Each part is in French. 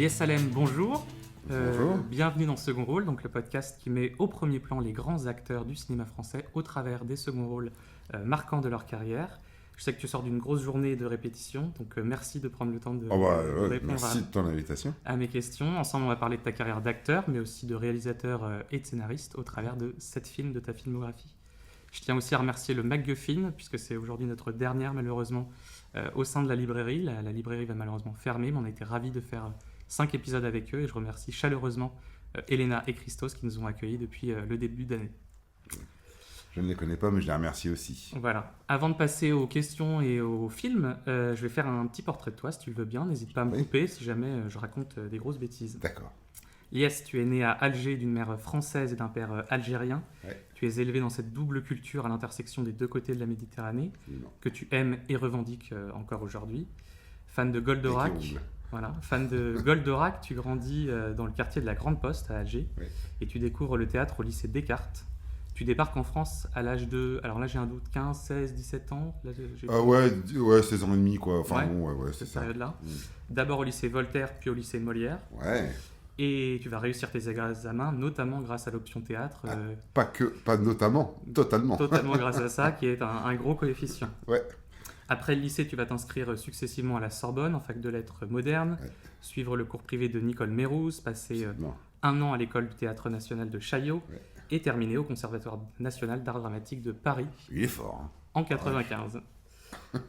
Yes Salem, bonjour. Bonjour. Bienvenue dans Second Rôle, donc le podcast qui met au premier plan les grands acteurs du cinéma français au travers des seconds rôles marquants de leur carrière. Je sais que tu sors d'une grosse journée de répétition, donc merci de prendre le temps de répondre merci de ton invitation. à mes questions. Ensemble, on va parler de ta carrière d'acteur, mais aussi de réalisateur et de scénariste au travers de 7 films de ta filmographie. Je tiens aussi à remercier le MacGuffin, puisque c'est aujourd'hui notre dernière, malheureusement, au sein de la librairie. La librairie va malheureusement fermer, mais on a été ravis de faire 5 épisodes avec eux, et je remercie chaleureusement Elena et Christos qui nous ont accueillis depuis le début d'année. Je ne les connais pas, mais je les remercie aussi. Voilà. Avant de passer aux questions et aux films, je vais faire un petit portrait de toi, si tu le veux bien. N'hésite pas à me couper si jamais je raconte des grosses bêtises. D'accord. Yes, tu es né à Alger d'une mère française et d'un père algérien. Ouais. Tu es élevé dans cette double culture à l'intersection des deux côtés de la Méditerranée, Absolument. que tu aimes et revendiques encore aujourd'hui. Fan de Goldorak. Voilà, fan de Goldorak, tu grandis dans le quartier de la Grande Poste à Alger, Ouais. et tu découvres le théâtre au lycée Descartes. Tu débarques en France à l'âge de, alors là j'ai un doute, 15, 16, 17 ans là, Ouais, 16 ans et demi, quoi. Enfin, Ouais, bon, ouais, c'est cette ça. période-là. D'abord au lycée Voltaire, puis au lycée Molière. Ouais. Et tu vas réussir tes examens, notamment grâce à l'option théâtre. Pas notamment, totalement. Totalement grâce à ça, qui est un gros coefficient. Ouais. Après le lycée, tu vas t'inscrire successivement à la Sorbonne, en fac de lettres moderne, suivre le cours privé de Nicole Mérouse, passer un an à l'école du Théâtre National de Chaillot, et terminer au Conservatoire National d'Art Dramatique de Paris. Il est fort. Hein. En 95.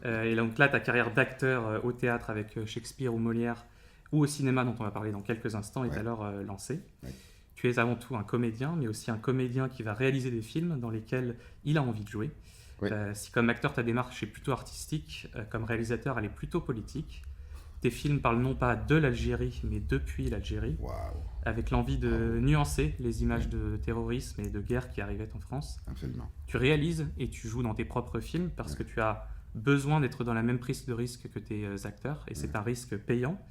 Et donc là, ta carrière d'acteur au théâtre avec Shakespeare ou Molière, ou au cinéma, dont on va parler dans quelques instants, est alors lancée. Ouais. Tu es avant tout un comédien, mais aussi un comédien qui va réaliser des films dans lesquels il a envie de jouer. Ouais. Si comme acteur, ta démarche est plutôt artistique, comme réalisateur, elle est plutôt politique. Tes films parlent non pas de l'Algérie, mais depuis l'Algérie, avec l'envie de nuancer les images de terrorisme et de guerre qui arrivaient en France. Absolument. Tu réalises et tu joues dans tes propres films parce que tu as besoin d'être dans la même prise de risque que tes acteurs, et c'est un risque payant,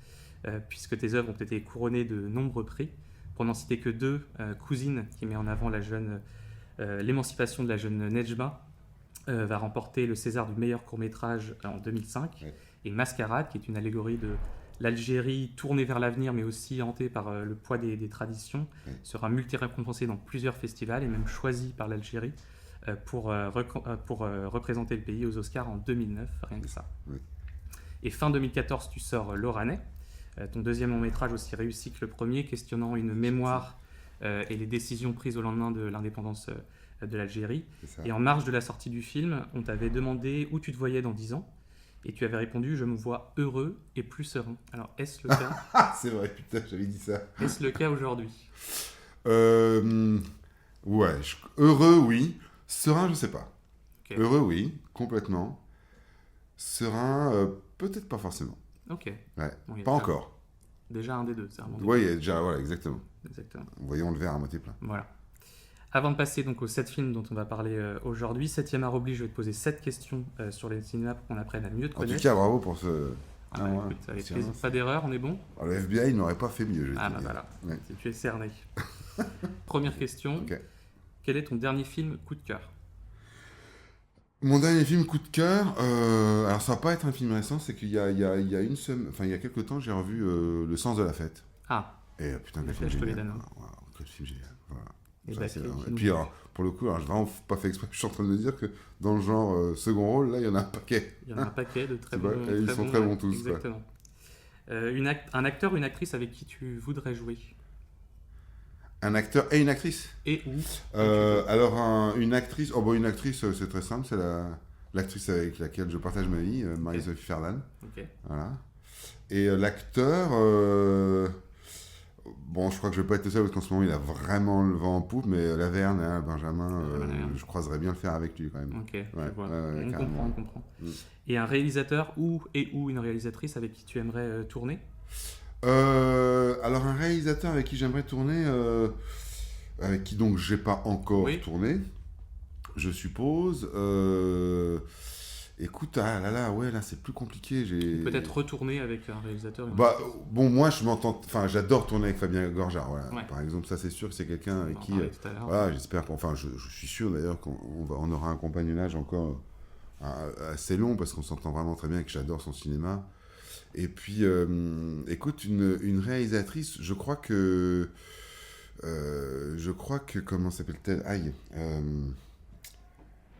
puisque tes œuvres ont été couronnées de nombreux prix. Pour n'en citer que 2, Cousine, qui met en avant l'émancipation de la jeune Nedjma, va remporter le César du meilleur court-métrage en 2005, et Mascarade, qui est une allégorie de l'Algérie tournée vers l'avenir, mais aussi hantée par le poids des traditions, sera multi-récompensée dans plusieurs festivals, et même choisie par l'Algérie pour représenter le pays aux Oscars en 2009, rien que ça. Et fin 2014, tu sors L'Oranais, ton deuxième long-métrage aussi réussi que le premier, questionnant une mémoire et les décisions prises au lendemain de l'indépendance de l'Algérie. Et en marge de la sortie du film, on t'avait demandé où tu te voyais dans 10 ans, et tu avais répondu « Je me vois heureux et plus serein ». Alors, est-ce le cas C'est vrai, putain, j'avais dit ça. Est-ce le cas aujourd'hui? Ouais, heureux, oui. Serein, je sais pas. Okay. Heureux, oui, complètement. Serein, peut-être pas forcément. Ok. Ouais, bon, pas encore. Déjà un des deux, c'est vraiment. Oui, déjà, voilà, exactement. Exactement. Voyons le verre à moitié plein. Voilà. Avant de passer donc aux 7 films dont on va parler aujourd'hui, 7e art oblige, je vais te poser 7 questions sur les cinémas pour qu'on apprenne à mieux te connaître. En tout cas, bravo pour ce... écoute, avec plaisir. Pas d'erreur, on est bon? Alors, le FBI n'aurait pas fait mieux, je bah voilà, tu es cerné. Première question. Quel est ton dernier film coup de cœur? Mon dernier film coup de cœur, alors ça va pas être un film récent, c'est qu'il y a une semaine, enfin il y a quelques temps, j'ai revu Le Sens de la fête. Ah. Et putain, quel film génial. Quel film génial. Voilà. Et puis alors, pour le coup, alors, j'ai vraiment pas fait exprès, je suis en train de me dire que dans le genre second rôle, là il y en a un paquet. Il y en a un paquet de très bons. Ils sont très bons tous. Exactement. Un acteur ou une actrice avec qui tu voudrais jouer? Un acteur et une actrice? Et où? Alors, une actrice, une actrice, c'est très simple, c'est l'actrice avec laquelle je partage ma vie, Marie-Sophie Ferland. Voilà. Et l'acteur, je crois que je vais pas être le seul parce qu'en ce moment il a vraiment le vent en poupe, mais Laverne, Benjamin, je croiserais bien le faire avec lui quand même. Ok, je vois. On comprend. Et un réalisateur ou une réalisatrice avec qui tu aimerais tourner? Alors un réalisateur avec qui j'aimerais tourner, avec qui donc j'ai pas encore tourné, je suppose. Écoute, là c'est plus compliqué. Peut-être retourner avec un réalisateur. Moi je m'entends, enfin j'adore tourner avec Fabien Gorjard. Voilà. Ouais. Par exemple, ça c'est sûr que c'est quelqu'un avec qui, j'espère, je suis sûr d'ailleurs qu'on aura un compagnonnage encore assez long parce qu'on s'entend vraiment très bien et que j'adore son cinéma. Et puis, écoute, une réalisatrice, je crois que comment s'appelle-t-elle? Aïe.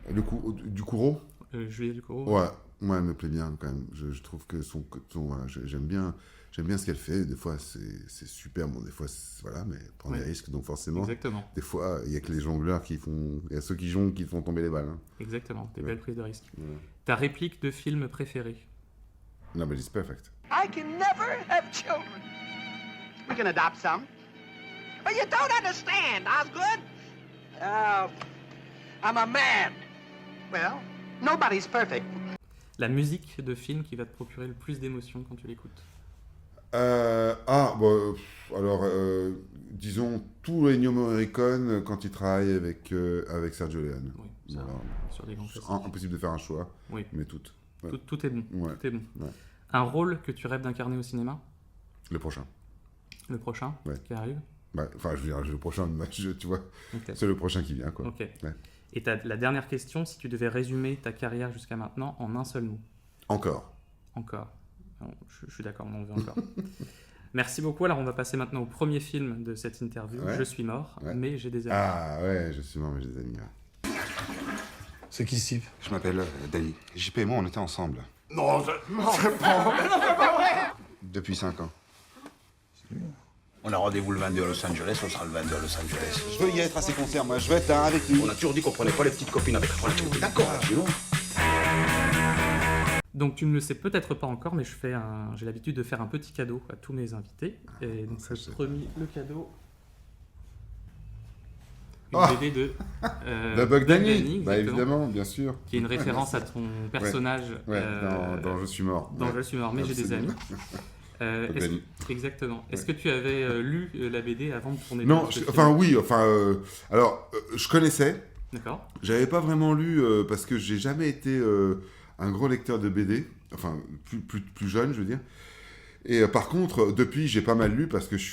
Ducourau. Juliette Ducourau. Ouais, moi, elle me plaît bien quand même. Je trouve que voilà, j'aime bien ce qu'elle fait. Des fois, c'est super. Bon, des fois, voilà, mais elle prend des risques, donc forcément. Exactement. Des fois, il y a que les jongleurs qui font. Il y a ceux qui jonglent qui font tomber les balles. Hein. Exactement. Des belles prises de risque. Ouais. Ta réplique de film préférée? Nobody's perfect. I can never have children. We can adopt some. But you don't understand, Osgood. I'm a man. Well, nobody's perfect. La musique de film qui va te procurer le plus d'émotions quand tu l'écoutes? Disons, tout Ennio Morricone quand il travaille avec Sergio Leone. Oui, ça, Voilà. sur des grands classiques. Impossible de faire un choix, Oui. mais toutes. Ouais. Tout est bon. Ouais. Tout est bon. Ouais. Un rôle que tu rêves d'incarner au cinéma? Le prochain. Le prochain qui arrive? Enfin, je veux dire, le prochain, tu vois, Okay. c'est le prochain qui vient, quoi. Ok. Ouais. Et la dernière question, si tu devais résumer ta carrière jusqu'à maintenant en un seul mot? Encore. Encore. Non, je suis d'accord, on en veut encore. Merci beaucoup. Alors, on va passer maintenant au premier film de cette interview. Ouais. Je suis mort, Ouais. mais j'ai des amis. Ah ouais, je suis mort, mais j'ai des amis. Ouais. C'est qui, Steve? Je m'appelle Danny. JP et moi, on était ensemble. Non, c'est pas vrai. Depuis 5 ans. On a rendez-vous le 22 à Los Angeles, on sera le 22 à Los Angeles. Je veux y être à ses concerts, moi. Je veux être là avec lui. On a toujours dit qu'on prenait pas les petites copines avec. On a toujours dit d'accord, c'est bon. Donc, tu ne le sais peut-être pas encore, mais j'ai l'habitude de faire un petit cadeau à tous mes invités. Et donc, ça, je je t'ai remis le cadeau. Une Oh BD de La Bug Danny, exactement, bah évidemment, bien sûr. qui est une référence à ton personnage Ouais, dans Je suis mort. dans Ouais. Je suis mort, mais j'ai des amis. Absolument. Est-ce- exactement. Est-ce que tu avais lu la BD avant de tourner Non, ce film? alors, je connaissais, D'accord. j'avais pas vraiment lu parce que j'ai jamais été un gros lecteur de BD, enfin, plus jeune, je veux dire. Et par contre, depuis, j'ai pas mal lu parce que je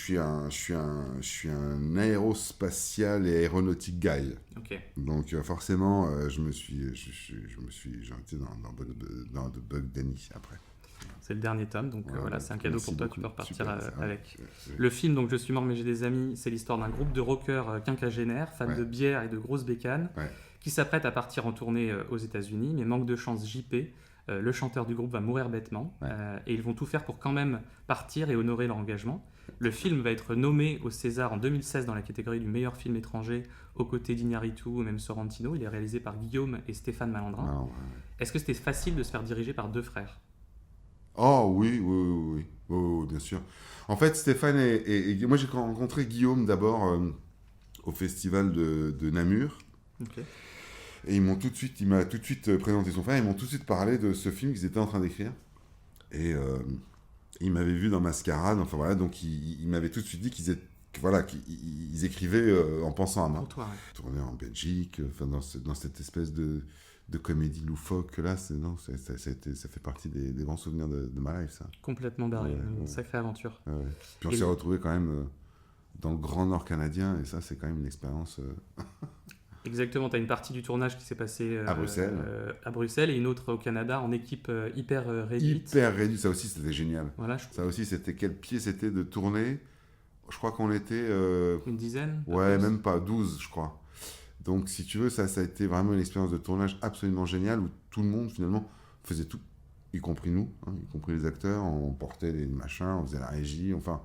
suis un aérospatial et aéronautique guy. Ok. Donc forcément, j'ai été dans The Bug Danny après. C'est le dernier tome, donc Ouais, voilà, c'est un cadeau merci pour toi, tu peux beaucoup. repartir Super, c'est vrai. avec. Le film, donc Je suis mort mais j'ai des amis, c'est l'histoire d'un groupe de rockers quinquagénaires, fans Ouais. de bière et de grosses bécanes, Ouais. qui s'apprêtent à partir en tournée aux États-Unis, mais manque de chance, JP, le chanteur du groupe, va mourir bêtement, Ouais. et ils vont tout faire pour quand même partir et honorer leur engagement. Le film va être nommé au César en 2016 dans la catégorie du meilleur film étranger, aux côtés d'Iñárritu ou même Sorrentino. Il est réalisé par Guillaume et Stéphane Malandrin. Ah, ouais. Est-ce que c'était facile de se faire diriger par deux frères? Oh oui, bien sûr. En fait, Stéphane et moi j'ai rencontré Guillaume d'abord au festival de Namur. Ok. Et il m'a tout de suite présenté son frère, ils m'ont tout de suite parlé de ce film qu'ils étaient en train d'écrire. Et il m'avait vu dans Mascarade, enfin voilà, donc il m'avait tout de suite dit qu'ils écrivaient en pensant à moi. Pour toi, ouais. Tourné en Belgique, enfin dans cette espèce de comédie loufoque là, ça fait partie des bons souvenirs de ma life, ça. Complètement barré, Ouais, une ouais. sacrée aventure. Ouais. Puis on Et s'est retrouvés quand même dans le Grand Nord canadien, et ça c'est quand même une expérience. Exactement, tu as une partie du tournage qui s'est passée à Bruxelles et une autre au Canada en équipe hyper réduite. Hyper réduit, ça aussi c'était génial. Voilà, Ça aussi c'était quel pied c'était de tourner. Je crois qu'on était. une dizaine. Ouais, peut-être. même pas, 12 je crois. Donc si tu veux, ça a été vraiment une expérience de tournage absolument géniale où tout le monde finalement faisait tout, y compris nous, hein, y compris les acteurs, on portait les machins, on faisait la régie, enfin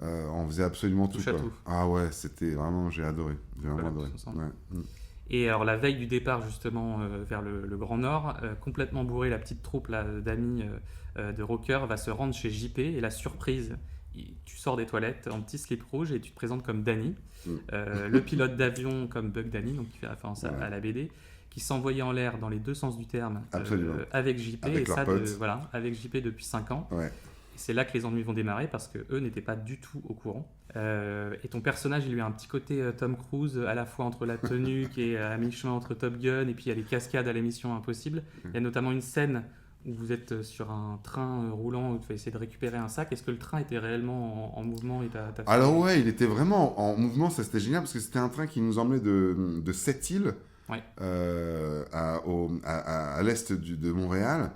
on faisait absolument tout. Touche à Quoi. tout. Ah ouais, c'était vraiment, j'ai adoré. J'ai vraiment Voilà, adoré. tous ensemble. Ouais. Et alors la veille du départ justement vers le Grand Nord, complètement bourré, la petite troupe là, d'amis de rockers va se rendre chez JP et la surprise, tu sors des toilettes en petit slip rouge et tu te présentes comme Danny, le pilote d'avion comme Bug Danny, donc qui fait référence à la BD, qui s'envoyait en l'air dans les deux sens du terme avec JP, avec et ça leurs potes. voilà, avec JP depuis 5 ans. Ouais. Et c'est là que les ennuis vont démarrer parce que eux n'étaient pas du tout au courant. Et ton personnage, il lui a un petit côté Tom Cruise, à la fois entre la tenue qui est à mi-chemin entre Top Gun et puis il y a les cascades à la Mission Impossible. Il y a notamment une scène où vous êtes sur un train roulant où tu vas essayer de récupérer un sac. Est-ce que le train était réellement en mouvement et t'as fait... Alors ouais, il était vraiment en mouvement, ça c'était génial parce que c'était un train qui nous emmenait de Sept-Îles Ouais. à l'est de Montréal.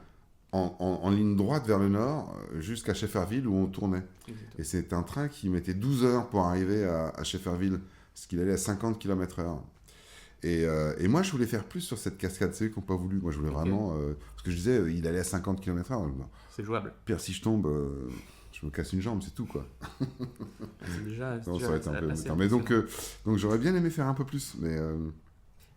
en ligne droite vers le nord jusqu'à Shefferville où on tournait. Exactement. Et c'est un train qui mettait 12 heures pour arriver à Shefferville, parce qu'il allait à 50 km/h. Et moi, je voulais faire plus sur cette cascade, c'est eux qui n'ont pas voulu. Moi, je voulais vraiment... parce que je disais, il allait à 50 km/h. C'est jouable. Pire, si je tombe, je me casse une jambe, c'est tout, quoi. C'est déjà, Non, ça aurait été un peu assez embêtant. Mais donc impressionnant. j'aurais bien aimé faire un peu plus, mais...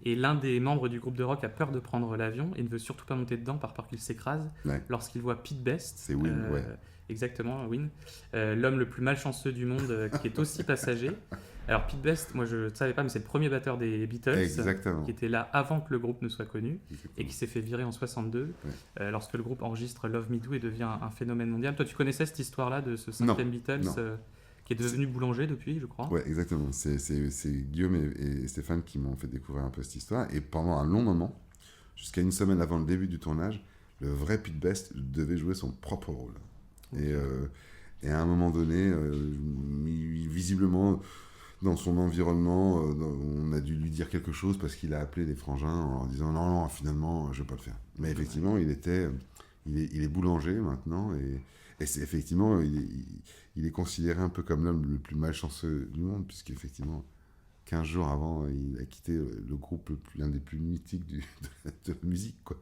Et l'un des membres du groupe de rock a peur de prendre l'avion et ne veut surtout pas monter dedans par peur qu'il s'écrase Ouais. lorsqu'il voit Pete Best. C'est Win, ouais. Exactement, Win. L'homme le plus malchanceux du monde qui est aussi passager. Alors Pete Best, moi je ne savais pas, mais c'est le premier batteur des Beatles. Exactement. Qui était là avant que le groupe ne soit connu Exactement. et qui s'est fait virer en 62 Ouais. lorsque le groupe enregistre Love Me Do et devient un phénomène mondial. Toi tu connaissais cette histoire-là de ce Non, cinquième Beatles non. qui est devenu boulanger depuis, je crois. Ouais, exactement. C'est Guillaume et Stéphane qui m'ont fait découvrir un peu cette histoire. Et pendant un long moment, jusqu'à une semaine avant le début du tournage, le vrai Pete Best devait jouer son propre rôle. Et à un moment donné, visiblement, dans son environnement, on a dû lui dire quelque chose parce qu'il a appelé les frangins en leur disant non, finalement, je ne vais pas le faire. Mais effectivement, il est boulanger maintenant et c'est effectivement, il est considéré un peu comme l'homme le plus malchanceux du monde, puisqu'effectivement, 15 jours avant, il a quitté le groupe l'un des plus mythiques de la musique, quoi.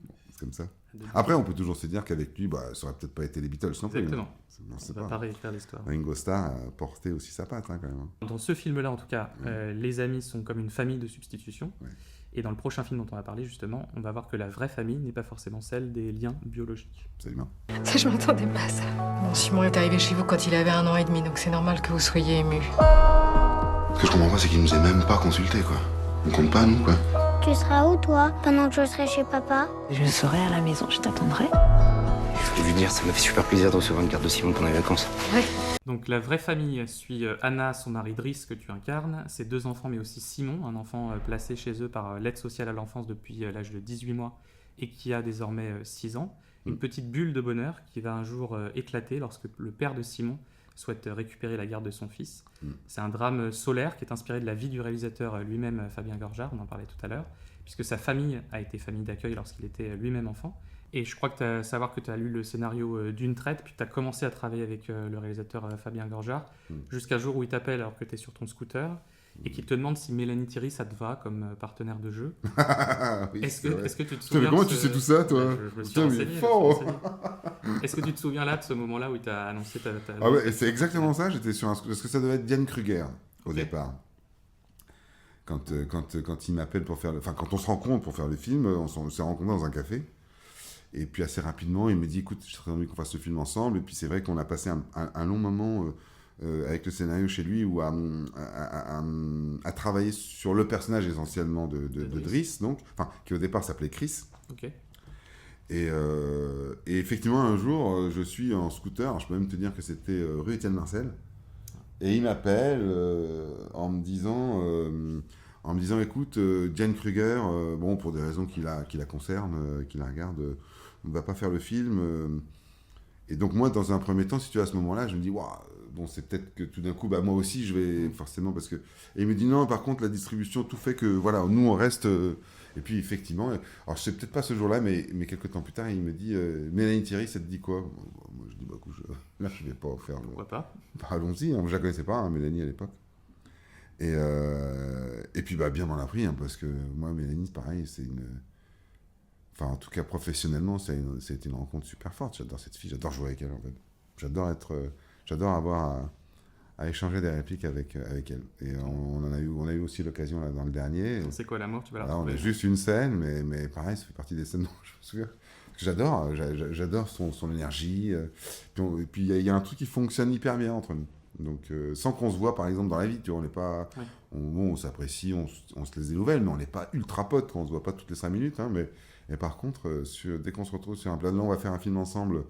Bon, c'est comme ça. Après, on peut toujours se dire qu'avec lui, ça aurait peut-être pas été les Beatles non plus. Exactement. On ne sait On va pas. pas réécrire l'histoire. Ringo Starr a porté aussi sa patte, quand même. Dans ce film-là, en tout cas, les amis sont comme une famille de substitution. Ouais. Et dans le prochain film dont on va parler, justement, on va voir que la vraie famille n'est pas forcément celle des liens biologiques. Absolument. Ça, je m'attendais pas à ça. Bon, Simon est arrivé chez vous quand il avait 1 an et demi, donc c'est normal que vous soyez ému. Ce que je comprends pas, c'est qu'ils nous aient même pas consultés, quoi. On compte pas, nous, quoi. Tu seras où, toi, pendant que je serai chez papa? Je serai à la maison, je t'attendrai. Je voulais lui dire, ça m'a fait super plaisir de recevoir une carte de Simon pendant les vacances. Ouais. Donc la vraie famille suit Anna, son mari Driss, que tu incarnes, ses 2 enfants, mais aussi Simon, un enfant placé chez eux par l'aide sociale à l'enfance depuis l'âge de 18 mois et qui a désormais 6 ans. Une petite bulle de bonheur qui va un jour éclater lorsque le père de Simon souhaite récupérer la garde de son fils. C'est un drame solaire qui est inspiré de la vie du réalisateur lui-même, Fabien Gorjard, on en parlait tout à l'heure, puisque sa famille a été famille d'accueil lorsqu'il était lui-même enfant. Et je crois que tu as savoir que tu as lu le scénario d'une traite, puis tu as commencé à travailler avec le réalisateur Fabien Gorjard, jusqu'à jour où il t'appelle alors que tu es sur ton scooter, et qu'il te demande si Mélanie Thierry, ça te va comme partenaire de jeu. Oui, Est-ce que tu te Putain, souviens mais comment de tu sais tout ça, toi? Je me suis Putain, mais il est renseigné, fort. Est-ce que tu te souviens là de ce moment-là où il t'a annoncé ta... Ah ouais, et c'est exactement ça. J'étais sur un scooter. Parce que ça devait être Diane Kruger au départ. Quand il m'appelle pour faire enfin, quand on se rencontre pour faire le film, on s'est rencontrés dans un café. Et puis assez rapidement, il me dit écoute, je serais envie qu'on fasse ce film ensemble. Et puis c'est vrai qu'on a passé un long moment avec le scénario chez lui où à travailler sur le personnage essentiellement de Driss, donc, enfin, qui au départ s'appelait Chris. Ok. Et effectivement, un jour, je suis en scooter, alors je peux même te dire que c'était rue Étienne Marcel, et il m'appelle en me disant écoute, Diane Kruger, bon, pour des raisons qui la concernent, qui la regardent, on ne va pas faire le film. Et donc moi, dans un premier temps, si tu es à ce moment-là, je me dis, waouh, bon, c'est peut-être que tout d'un coup, moi aussi, je vais forcément, parce que... Et il me dit, non, par contre, la distribution, tout fait que, voilà, nous, on reste... Et puis, effectivement, alors, je sais peut-être pas ce jour-là, mais quelques temps plus tard, il me dit, Mélanie Thierry, ça te dit quoi? Moi, je dis, écoute, là, je vais pas faire... Pourquoi pas? Allons-y, je la connaissais pas, Mélanie, à l'époque. Et puis, bien m'en a pris, parce que moi, Mélanie, pareil, c'est une... Enfin, en tout cas, professionnellement, ça a été une rencontre super forte. J'adore cette fille, j'adore jouer avec elle, en fait. J'adore avoir à échanger des répliques avec elle. Et on a eu aussi l'occasion, là, dans le dernier. C'est quoi l'amour? Tu vas la Alors, on retrouver. a juste une scène, mais pareil, ça fait partie des scènes dont je me souviens. J'adore son énergie. Et puis, il y a un truc qui fonctionne hyper bien entre nous. Donc, sans qu'on se voit, par exemple, dans la vie, tu vois, on n'est pas... Ouais. On s'apprécie, on se laisse des nouvelles, mais on n'est pas ultra potes quand on se voit pas toutes les 5 minutes, hein, et par contre, dès qu'on se retrouve sur un plateau, on va faire un film ensemble,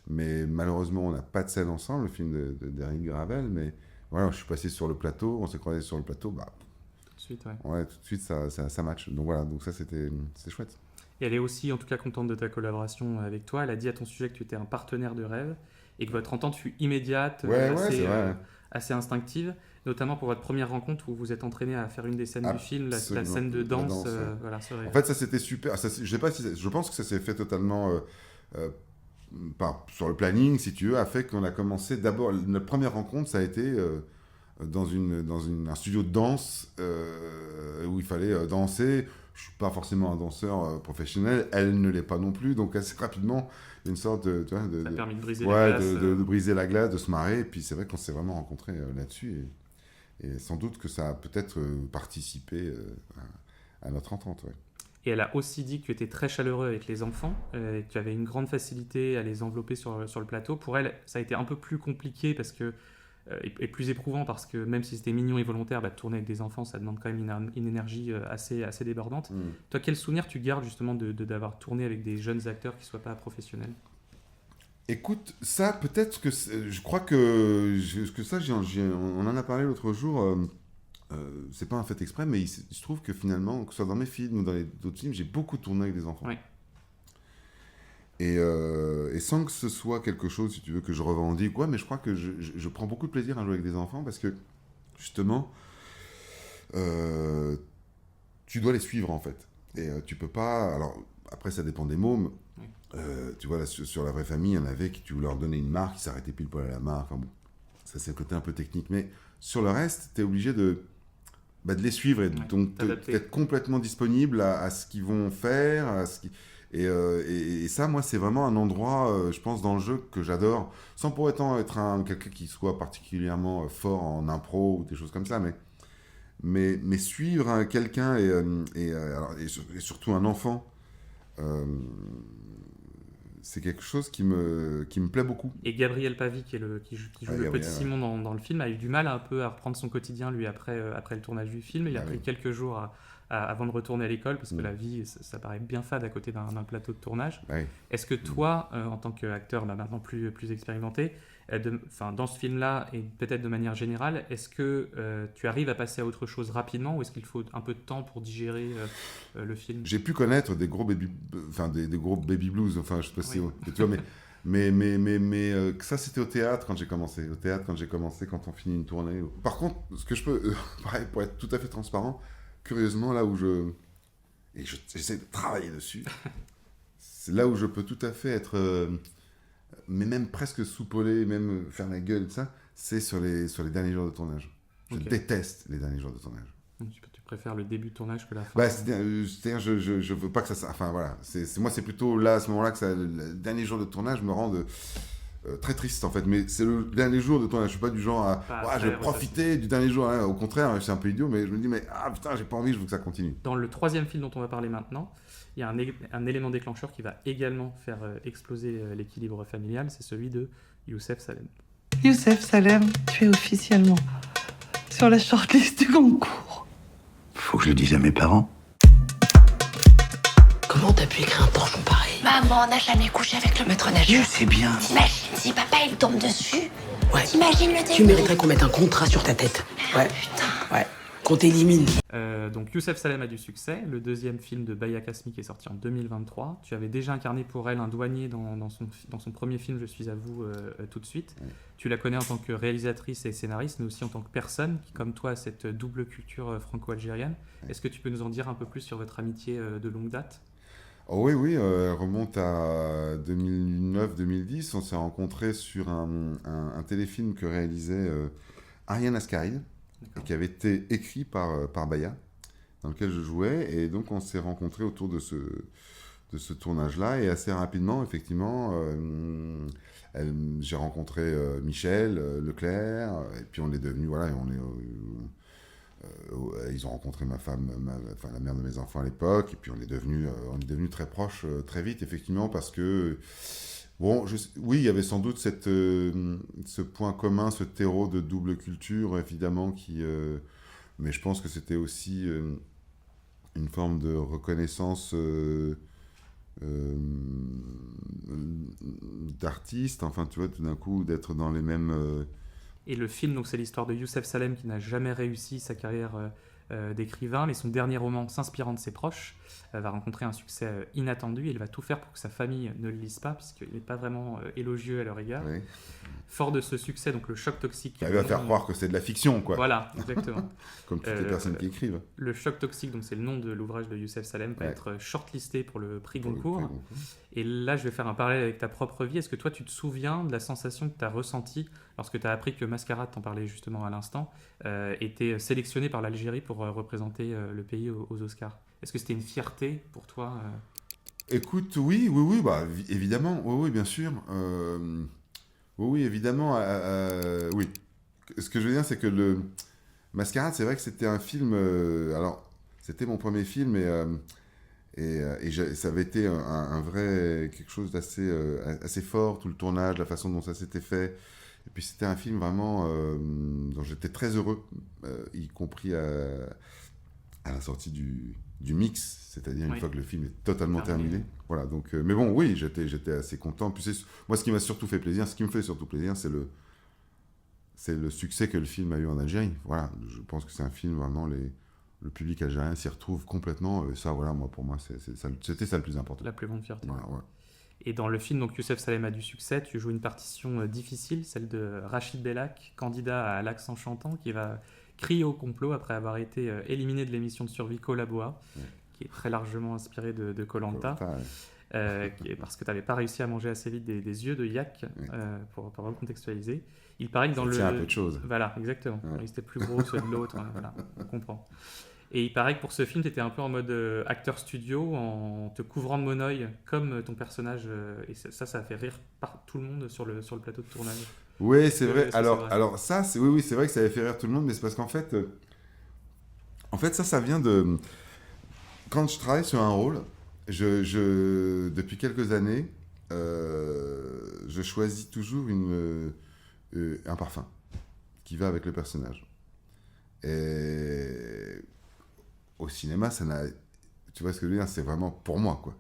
mais malheureusement, on n'a pas de scène ensemble, le film d'Eric Gravel, mais voilà, je suis passé sur le plateau, on s'est croisés sur le plateau, Tout de suite, ouais. ouais, tout de suite, ça match. Donc voilà, donc ça, c'est chouette. Et elle est aussi, en tout cas, contente de ta collaboration avec toi. Elle a dit à ton sujet que tu étais un partenaire de rêve et que votre entente fut immédiate, c'est vrai. assez instinctive, notamment pour votre première rencontre où vous êtes entraîné à faire une des scènes du film, la Absolument. scène de La danse. danse, ouais. Voilà, ce rêve. En fait, ça, c'était super. Je sais pas si je pense que ça s'est fait totalement sur le planning, si tu veux, a fait qu'on a commencé d'abord. Notre première rencontre, ça a été dans un studio de danse où il fallait danser. Je ne suis pas forcément un danseur professionnel, elle ne l'est pas non plus, donc assez rapidement, il y a une sorte de... Ça a permis de briser la glace. De briser la glace, de se marrer, et puis c'est vrai qu'on s'est vraiment rencontrés là-dessus, et sans doute que ça a peut-être participé à notre entente, ouais. Et elle a aussi dit que tu étais très chaleureux avec les enfants, et que tu avais une grande facilité à les envelopper sur le plateau. Pour elle, ça a été un peu plus compliqué et plus éprouvant parce que même si c'était mignon et volontaire, tourner avec des enfants, ça demande quand même une énergie assez débordante. Toi, quel souvenir tu gardes justement d'avoir tourné avec des jeunes acteurs qui ne soient pas professionnels ? Écoute, ça, peut-être que... Je crois que ça, on en a parlé l'autre jour... c'est pas un fait exprès, mais il se trouve que finalement, que ce soit dans mes films ou dans d'autres films, j'ai beaucoup tourné avec des enfants. Oui. Et sans que ce soit quelque chose, si tu veux, que je revendique, quoi, mais je crois que je prends beaucoup de plaisir à jouer avec des enfants parce que, justement, tu dois les suivre, en fait. Et tu peux pas... Alors, après, ça dépend des mômes. Oui. Tu vois, là, sur La Vraie Famille, il y en avait qui, tu leur donnais une marque, ils s'arrêtaient pile poil à la marque. Enfin bon, ça, c'est le côté un peu technique. Mais sur le reste, tu es obligé de les suivre et donc d'être complètement disponible à ce qu'ils vont faire, et ça, moi, c'est vraiment un endroit, je pense, dans le jeu que j'adore, sans pour autant être quelqu'un qui soit particulièrement fort en impro ou des choses comme ça, mais suivre quelqu'un et surtout un enfant, c'est quelque chose qui me plaît beaucoup. Et Gabriel Pavie, qui joue le petit Simon dans le film, a eu du mal un peu à reprendre son quotidien, lui, après le tournage du film. Il a pris quelques jours avant de retourner à l'école, parce que la vie, ça paraît bien fade à côté d'un plateau de tournage. Oui. Est-ce que toi, en tant qu'acteur maintenant plus expérimenté, dans ce film-là, et peut-être de manière générale, est-ce que tu arrives à passer à autre chose rapidement, ou est-ce qu'il faut un peu de temps pour digérer le film ? J'ai pu connaître des gros baby blues, enfin je sais pas si... Tu vois, mais ça, c'était au théâtre quand j'ai commencé. Au théâtre, quand on finit une tournée. Par contre, ce que je peux... pareil, pour être tout à fait transparent, curieusement, là où j'essaie de travailler dessus, c'est là où je peux tout à fait être... mais même presque soupolé, même faire la gueule, ça, c'est sur les derniers jours de tournage. Je déteste les derniers jours de tournage. Tu préfères le début de tournage que la fin ? C'est-à-dire, je veux pas que ça... Enfin, voilà. Moi, c'est plutôt là, à ce moment-là, que le dernier jour de tournage me rend très triste, en fait. Mais c'est le dernier jour de tournage. Je suis pas du genre à... je vais profiter du dernier jour. Hein. Au contraire, c'est un peu idiot, mais je me dis, putain, j'ai pas envie, je veux que ça continue. Dans le troisième film dont on va parler maintenant, il y a un élément déclencheur qui va également faire exploser l'équilibre familial, c'est celui de Youssef Salem. Youssef Salem, tu es officiellement sur la shortlist du concours. Faut que je le dise à mes parents. Comment t'as pu écrire un torchon pareil ? Maman n'a jamais couché avec le maître nageur. Je sais bien. T'imagines si papa il tombe dessus ? Ouais. T'imagines le début ? Tu mériterais qu'on mette un contrat sur ta tête. Ouais. Putain. Ouais. Qu'on t'élimine. Donc Youssef Salem a du succès. Le deuxième film de Baya Kasmi qui est sorti en 2023. Tu avais déjà incarné pour elle un douanier dans son premier film Je suis à vous tout de suite. Ouais. Tu la connais en tant que réalisatrice et scénariste, mais aussi en tant que personne qui, comme toi, a cette double culture franco-algérienne. Ouais. Est-ce que tu peux nous en dire un peu plus sur votre amitié de longue date ? Oh oui, elle remonte à 2009-2010. On s'est rencontrés sur un téléfilm que réalisait Ariane Ascaride, et qui avait été écrit par Baya, dans lequel je jouais, et donc on s'est rencontrés autour de ce tournage-là, et assez rapidement, effectivement, j'ai rencontré Michel Leclerc, et puis on est devenus, ils ont rencontré ma femme, la mère de mes enfants à l'époque, et puis on est devenus très proches très vite, effectivement, parce que oui, il y avait sans doute ce point commun, ce terreau de double culture, évidemment, mais je pense que c'était aussi une forme de reconnaissance d'artiste, enfin, tu vois, tout d'un coup, d'être dans les mêmes... Et le film, donc, c'est l'histoire de Youssef Salem qui n'a jamais réussi sa carrière d'écrivain, mais son dernier roman, s'inspirant de ses proches, va rencontrer un succès inattendu et il va tout faire pour que sa famille ne le lise pas, puisqu'il n'est pas vraiment élogieux à leur égard. Oui. Fort de ce succès, donc le choc toxique... Il va faire croire que c'est de la fiction, quoi. Voilà, exactement. Comme toutes les personnes qui écrivent. Le choc toxique, donc c'est le nom de l'ouvrage de Youssef Salem, va être shortlisté pour le prix Goncourt. Et là, je vais faire un parallèle avec ta propre vie. Est-ce que toi, tu te souviens de la sensation que tu as ressentie lorsque tu as appris que Mascarade, t'en parlais justement à l'instant, était sélectionné par l'Algérie pour représenter le pays aux Oscars? Est-ce que c'était une fierté pour toi Écoute, oui, bah, évidemment, oui, bien sûr. Oui, évidemment, oui. Ce que je veux dire, c'est que le Mascarade, c'est vrai que c'était un film. Alors, c'était mon premier film ça avait été un vrai quelque chose d'assez assez fort, tout le tournage, la façon dont ça s'était fait. Et puis c'était un film vraiment dont j'étais très heureux, y compris à la sortie du mix, c'est-à-dire une fois que le film est totalement terminé. Voilà, donc, mais bon, oui, j'étais assez content. Puis moi, ce qui me fait surtout plaisir, c'est le succès que le film a eu en Algérie. Voilà, je pense que c'est un film vraiment le public algérien s'y retrouve complètement. Et ça, voilà, pour moi, c'était ça le plus important. La plus grande fierté. Voilà, ouais. Et dans le film, donc Youssef Salem a du succès, tu joues une partition difficile, celle de Rachid Bellak, candidat à l'accent chantant, qui va crier au complot après avoir été éliminé de l'émission de survie Koh-Lanta, qui est très largement inspirée de Koh-Lanta, parce que tu n'avais pas réussi à manger assez vite des yeux de yak, pour recontextualiser. Il paraît que dans ça tient un peu de choses. Voilà, exactement. Ouais. C'était plus gros que de l'autre, voilà, on comprend. Et il paraît que pour ce film, tu étais un peu en mode acteur studio, en te couvrant de monoeil, comme ton personnage. Et ça a fait rire tout le monde sur le plateau de tournage. Oui, c'est vrai. Alors ça, c'est vrai que ça avait fait rire tout le monde, mais c'est parce qu'en fait, ça vient de... Quand je travaille sur un rôle, depuis quelques années, je choisis toujours un parfum qui va avec le personnage. Et au cinéma, tu vois ce que je veux dire, c'est vraiment pour moi, quoi.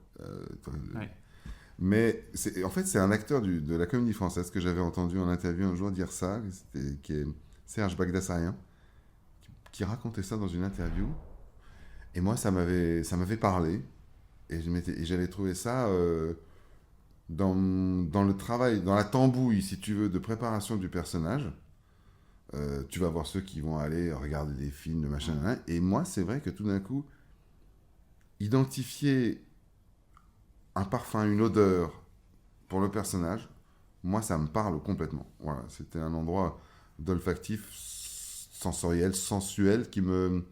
Mais en fait, c'est un acteur de la Comédie Française que j'avais entendu en interview un jour dire ça, qui est Serge Bagdasaryan, qui racontait ça dans une interview. Et moi, ça m'avait parlé. Et j'avais trouvé ça dans le travail, dans la tambouille, si tu veux, de préparation du personnage. Tu vas voir ceux qui vont aller regarder des films, machin. Et moi, c'est vrai que tout d'un coup, identifier un parfum, une odeur pour le personnage, moi, ça me parle complètement. Voilà, c'était un endroit d'olfactif, sensoriel, sensuel qui me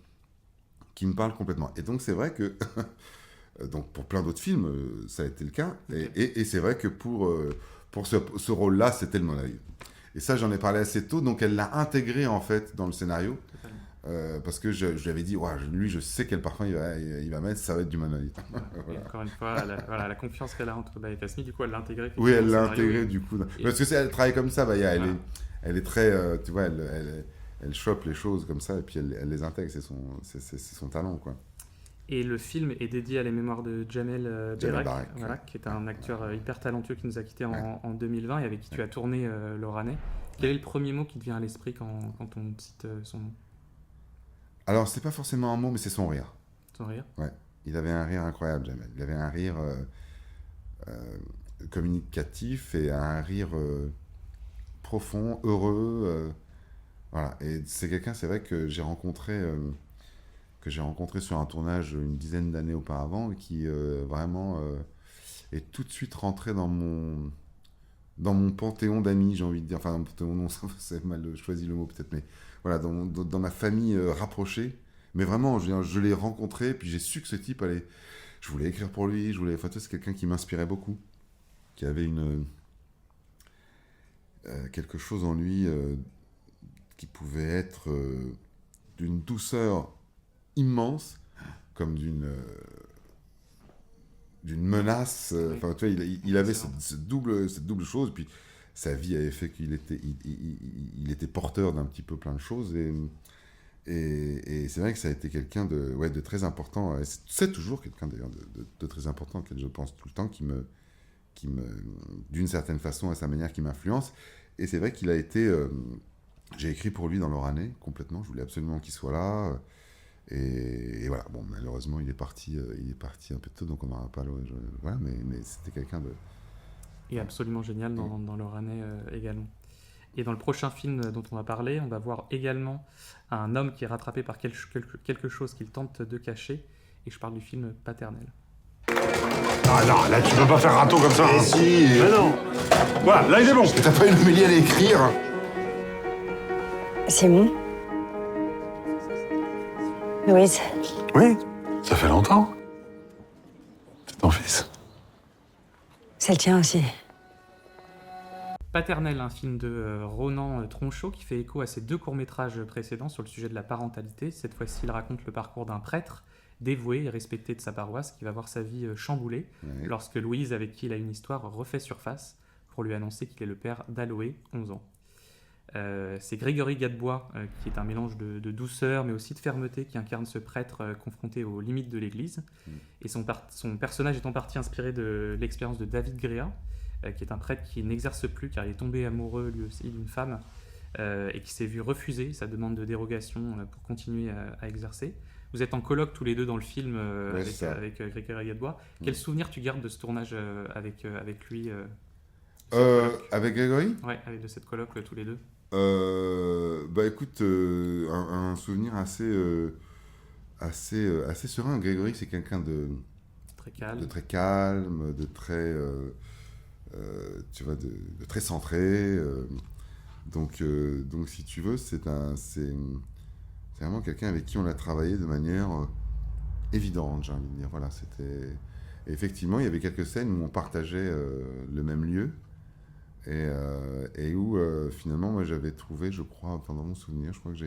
parle complètement. Et donc, c'est vrai que donc pour plein d'autres films, ça a été le cas. Et c'est vrai que pour ce rôle-là, c'était le monoeil. Et ça, j'en ai parlé assez tôt, donc elle l'a intégré en fait dans le scénario, parce que je lui avais dit, lui, je sais quel parfum il va mettre, ça va être du monoeil. Voilà. Encore une fois, la confiance qu'elle a entre Baye et Kasmi, du coup, elle l'a intégré. Oui, elle l'a intégré du coup. Parce que elle travaille comme ça, elle est très, tu vois, elle chope les choses comme ça et puis elle les intègre, c'est son talent, quoi. Et le film est dédié à la mémoire de Jamel Barak, qui est un acteur hyper talentueux qui nous a quittés en 2020 et avec qui tu as tourné L'Oranais. Quel est le premier mot qui te vient à l'esprit quand on cite son nom? Alors, c'est pas forcément un mot, mais c'est son rire. Son rire? Ouais. Il avait un rire incroyable, Jamel. Il avait un rire communicatif et un rire profond, heureux. Voilà. Et c'est quelqu'un, c'est vrai, que j'ai rencontré sur un tournage une dizaine d'années auparavant et qui vraiment est tout de suite rentré dans mon panthéon d'amis, j'ai envie de dire. Enfin, mon panthéon, non, c'est mal choisi le mot peut-être, mais voilà, dans ma famille rapprochée. Mais vraiment, je l'ai rencontré, puis j'ai su que ce type allait... Je voulais écrire pour lui, c'est quelqu'un qui m'inspirait beaucoup, qui avait quelque chose en lui qui pouvait être d'une douceur immense, comme d'une menace. Enfin, tu vois, il avait cette double chose. Puis sa vie avait fait qu'il était porteur d'un petit peu plein de choses. Et c'est vrai que ça a été quelqu'un de très important. C'est toujours quelqu'un d'ailleurs de très important, auquel je pense tout le temps, qui me d'une certaine façon, à sa manière, qui m'influence. Et c'est vrai qu'il a été... j'ai écrit pour lui dans L'Oranais, complètement. Je voulais absolument qu'il soit là. Et voilà, bon, malheureusement, il est parti un peu tôt, donc on n'aura pas... Voilà, mais c'était quelqu'un de... Et absolument génial dans L'Oranais également. Et dans le prochain film dont on va parler, on va voir également un homme qui est rattrapé par quelque chose qu'il tente de cacher. Et je parle du film Paternel. Ah non, là tu peux pas faire râteau comme ça. Mais si. Mais non. Voilà, là il est bon. T'as pas une homélie à l'écrire. Simon. Louise. Oui, ça fait longtemps. C'est ton fils. C'est le tien aussi. Paternel, un film de Ronan Tronchot qui fait écho à ses 2 courts-métrages précédents sur le sujet de la parentalité. Cette fois-ci, il raconte le parcours d'un prêtre dévoué et respecté de sa paroisse qui va voir sa vie chamboulée lorsque Louise, avec qui il a une histoire, refait surface pour lui annoncer qu'il est le père d'Aloé, 11 ans. C'est Grégory Gadebois qui est un mélange de douceur mais aussi de fermeté qui incarne ce prêtre confronté aux limites de l'Église. Et son personnage est en partie inspiré de l'expérience de David Gréa, qui est un prêtre qui n'exerce plus car il est tombé amoureux lui aussi d'une femme et qui s'est vu refuser sa demande de dérogation pour continuer à exercer. Vous êtes en colloque tous les deux dans le film avec Grégory Gadebois. Quel souvenir tu gardes de ce tournage avec lui avec Grégory ? Ouais, de cette colloque tous les deux. Bah écoute, un souvenir assez serein. Grégory, c'est quelqu'un de très calme, de très tu vois, de très centré. Donc si tu veux, c'est vraiment quelqu'un avec qui on a travaillé de manière évidente, j'ai envie de dire. Voilà, c'était... Et effectivement, il y avait quelques scènes où on partageait le même lieu et où finalement, moi, j'avais trouvé, je crois, enfin, dans mon souvenir, je crois que je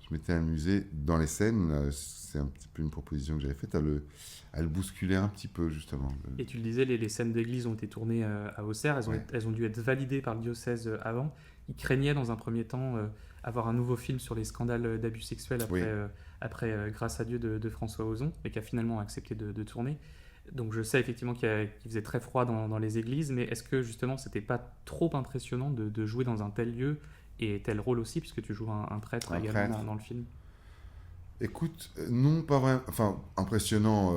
m'étais amusé dans les scènes. C'est un petit peu une proposition que j'avais faite à le bousculer un petit peu, justement. Et tu le disais, les scènes d'église ont été tournées à Auxerre. Elles ont dû être validées par le diocèse avant. Ils craignaient dans un premier temps avoir un nouveau film sur les scandales d'abus sexuels après Grâce à Dieu de François Ozon, mais qui a finalement accepté de tourner. Donc je sais effectivement qu'il faisait très froid dans les églises, mais est-ce que justement c'était pas trop impressionnant de jouer dans un tel lieu et tel rôle aussi, puisque tu joues un prêtre également dans le film? Écoute, non, pas vraiment. Enfin, impressionnant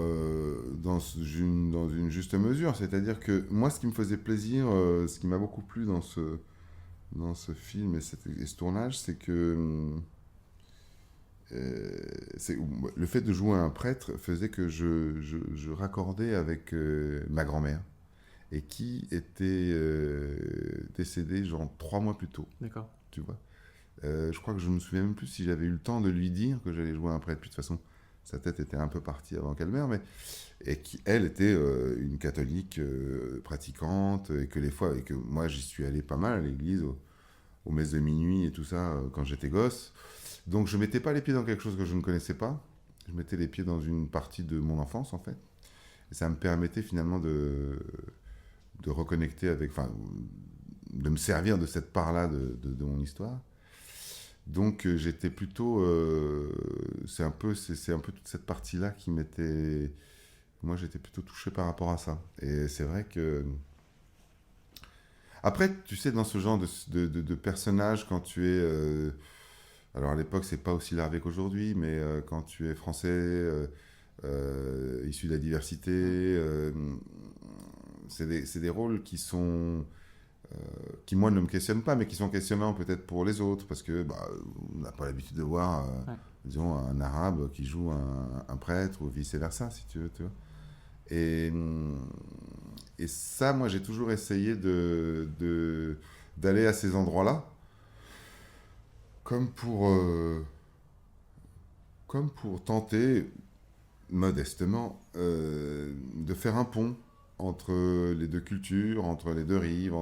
dans une juste mesure. C'est-à-dire que moi, ce qui me faisait plaisir, ce qui m'a beaucoup plu dans ce film et ce tournage, c'est que le fait de jouer un prêtre faisait que je raccordais avec ma grand-mère, et qui était décédée genre 3 mois plus tôt. D'accord. Tu vois. Je crois que je me souviens même plus si j'avais eu le temps de lui dire que j'allais jouer un prêtre. Puis de toute façon, sa tête était un peu partie avant qu'elle meure, et qui, elle, était une catholique pratiquante, et que moi j'y suis allé pas mal à l'église, aux messes de minuit et tout ça, quand j'étais gosse. Donc je mettais pas les pieds dans quelque chose que je ne connaissais pas. Je mettais les pieds dans une partie de mon enfance, en fait. Et ça me permettait finalement de reconnecter avec, enfin, de me servir de cette part-là de mon histoire. Donc j'étais plutôt, c'est un peu toute cette partie-là qui m'était, moi j'étais plutôt touché par rapport à ça. Et c'est vrai que après, tu sais, dans ce genre de personnage, quand tu es, alors à l'époque c'est pas aussi larvé qu'aujourd'hui, mais quand tu es français, issu de la diversité, c'est des rôles qui sont qui moi ne me questionnent pas, mais qui sont questionnants peut-être pour les autres, parce que on n'a pas l'habitude de voir disons un arabe qui joue un prêtre ou vice versa, si tu veux, tu vois. Et ça, moi j'ai toujours essayé d'aller à ces endroits-là comme pour tenter modestement de faire un pont entre les deux cultures, entre les deux rives,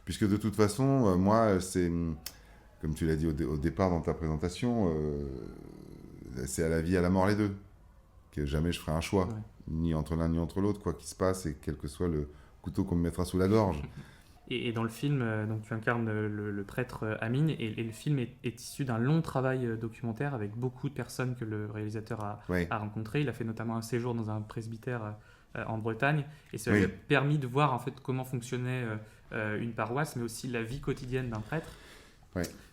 puisque de toute façon, moi, c'est, comme tu l'as dit au départ dans ta présentation, c'est à la vie, à la mort les deux, que jamais je ferai un choix, ni entre l'un ni entre l'autre, quoi qu'il se passe, et quel que soit le couteau qu'on me mettra sous la gorge. Et dans le film, donc tu incarnes le prêtre Amine, et le film est issu d'un long travail documentaire avec beaucoup de personnes que le réalisateur a rencontrées. Il a fait notamment un séjour dans un presbytère en Bretagne, et ça lui a permis de voir en fait comment fonctionnait une paroisse, mais aussi la vie quotidienne d'un prêtre,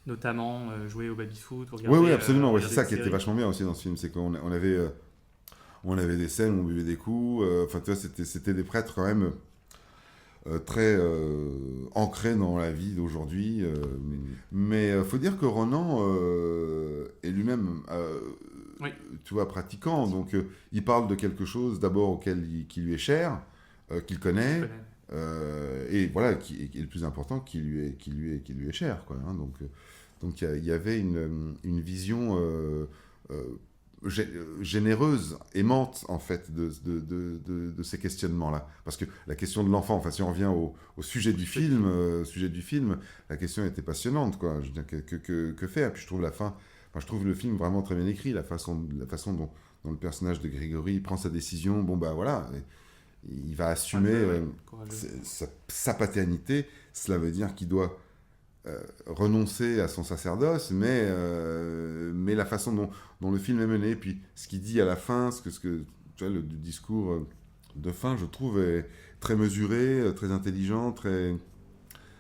notamment jouer au baby-foot, regarder... Oui, absolument, c'est ça qui était vachement bien aussi dans ce film, c'est qu'on avait des scènes où on buvait des coups, enfin tu vois, c'était des prêtres quand même très ancrés dans la vie d'aujourd'hui, mais faut dire que Ronan est lui-même tu vois, pratiquant. Donc, il parle de quelque chose d'abord qui lui est cher, qu'il connaît, et voilà, qui est le plus important, qui lui est cher, quoi. Hein. Donc, il y avait une vision généreuse, aimante, en fait, de ces questionnements-là. Parce que la question de l'enfant, enfin, si on revient au sujet du film, la question était passionnante, quoi. Je veux dire, que faire? Puis je trouve je trouve le film vraiment très bien écrit, la façon dont le personnage de Grégory prend sa décision. Bon, bah voilà, il va assumer sa paternité. Cela veut dire qu'il doit renoncer à son sacerdoce, mais la façon dont le film est mené, puis ce qu'il dit à la fin, tu vois, le discours de fin, je trouve, est très mesuré, très intelligent, très...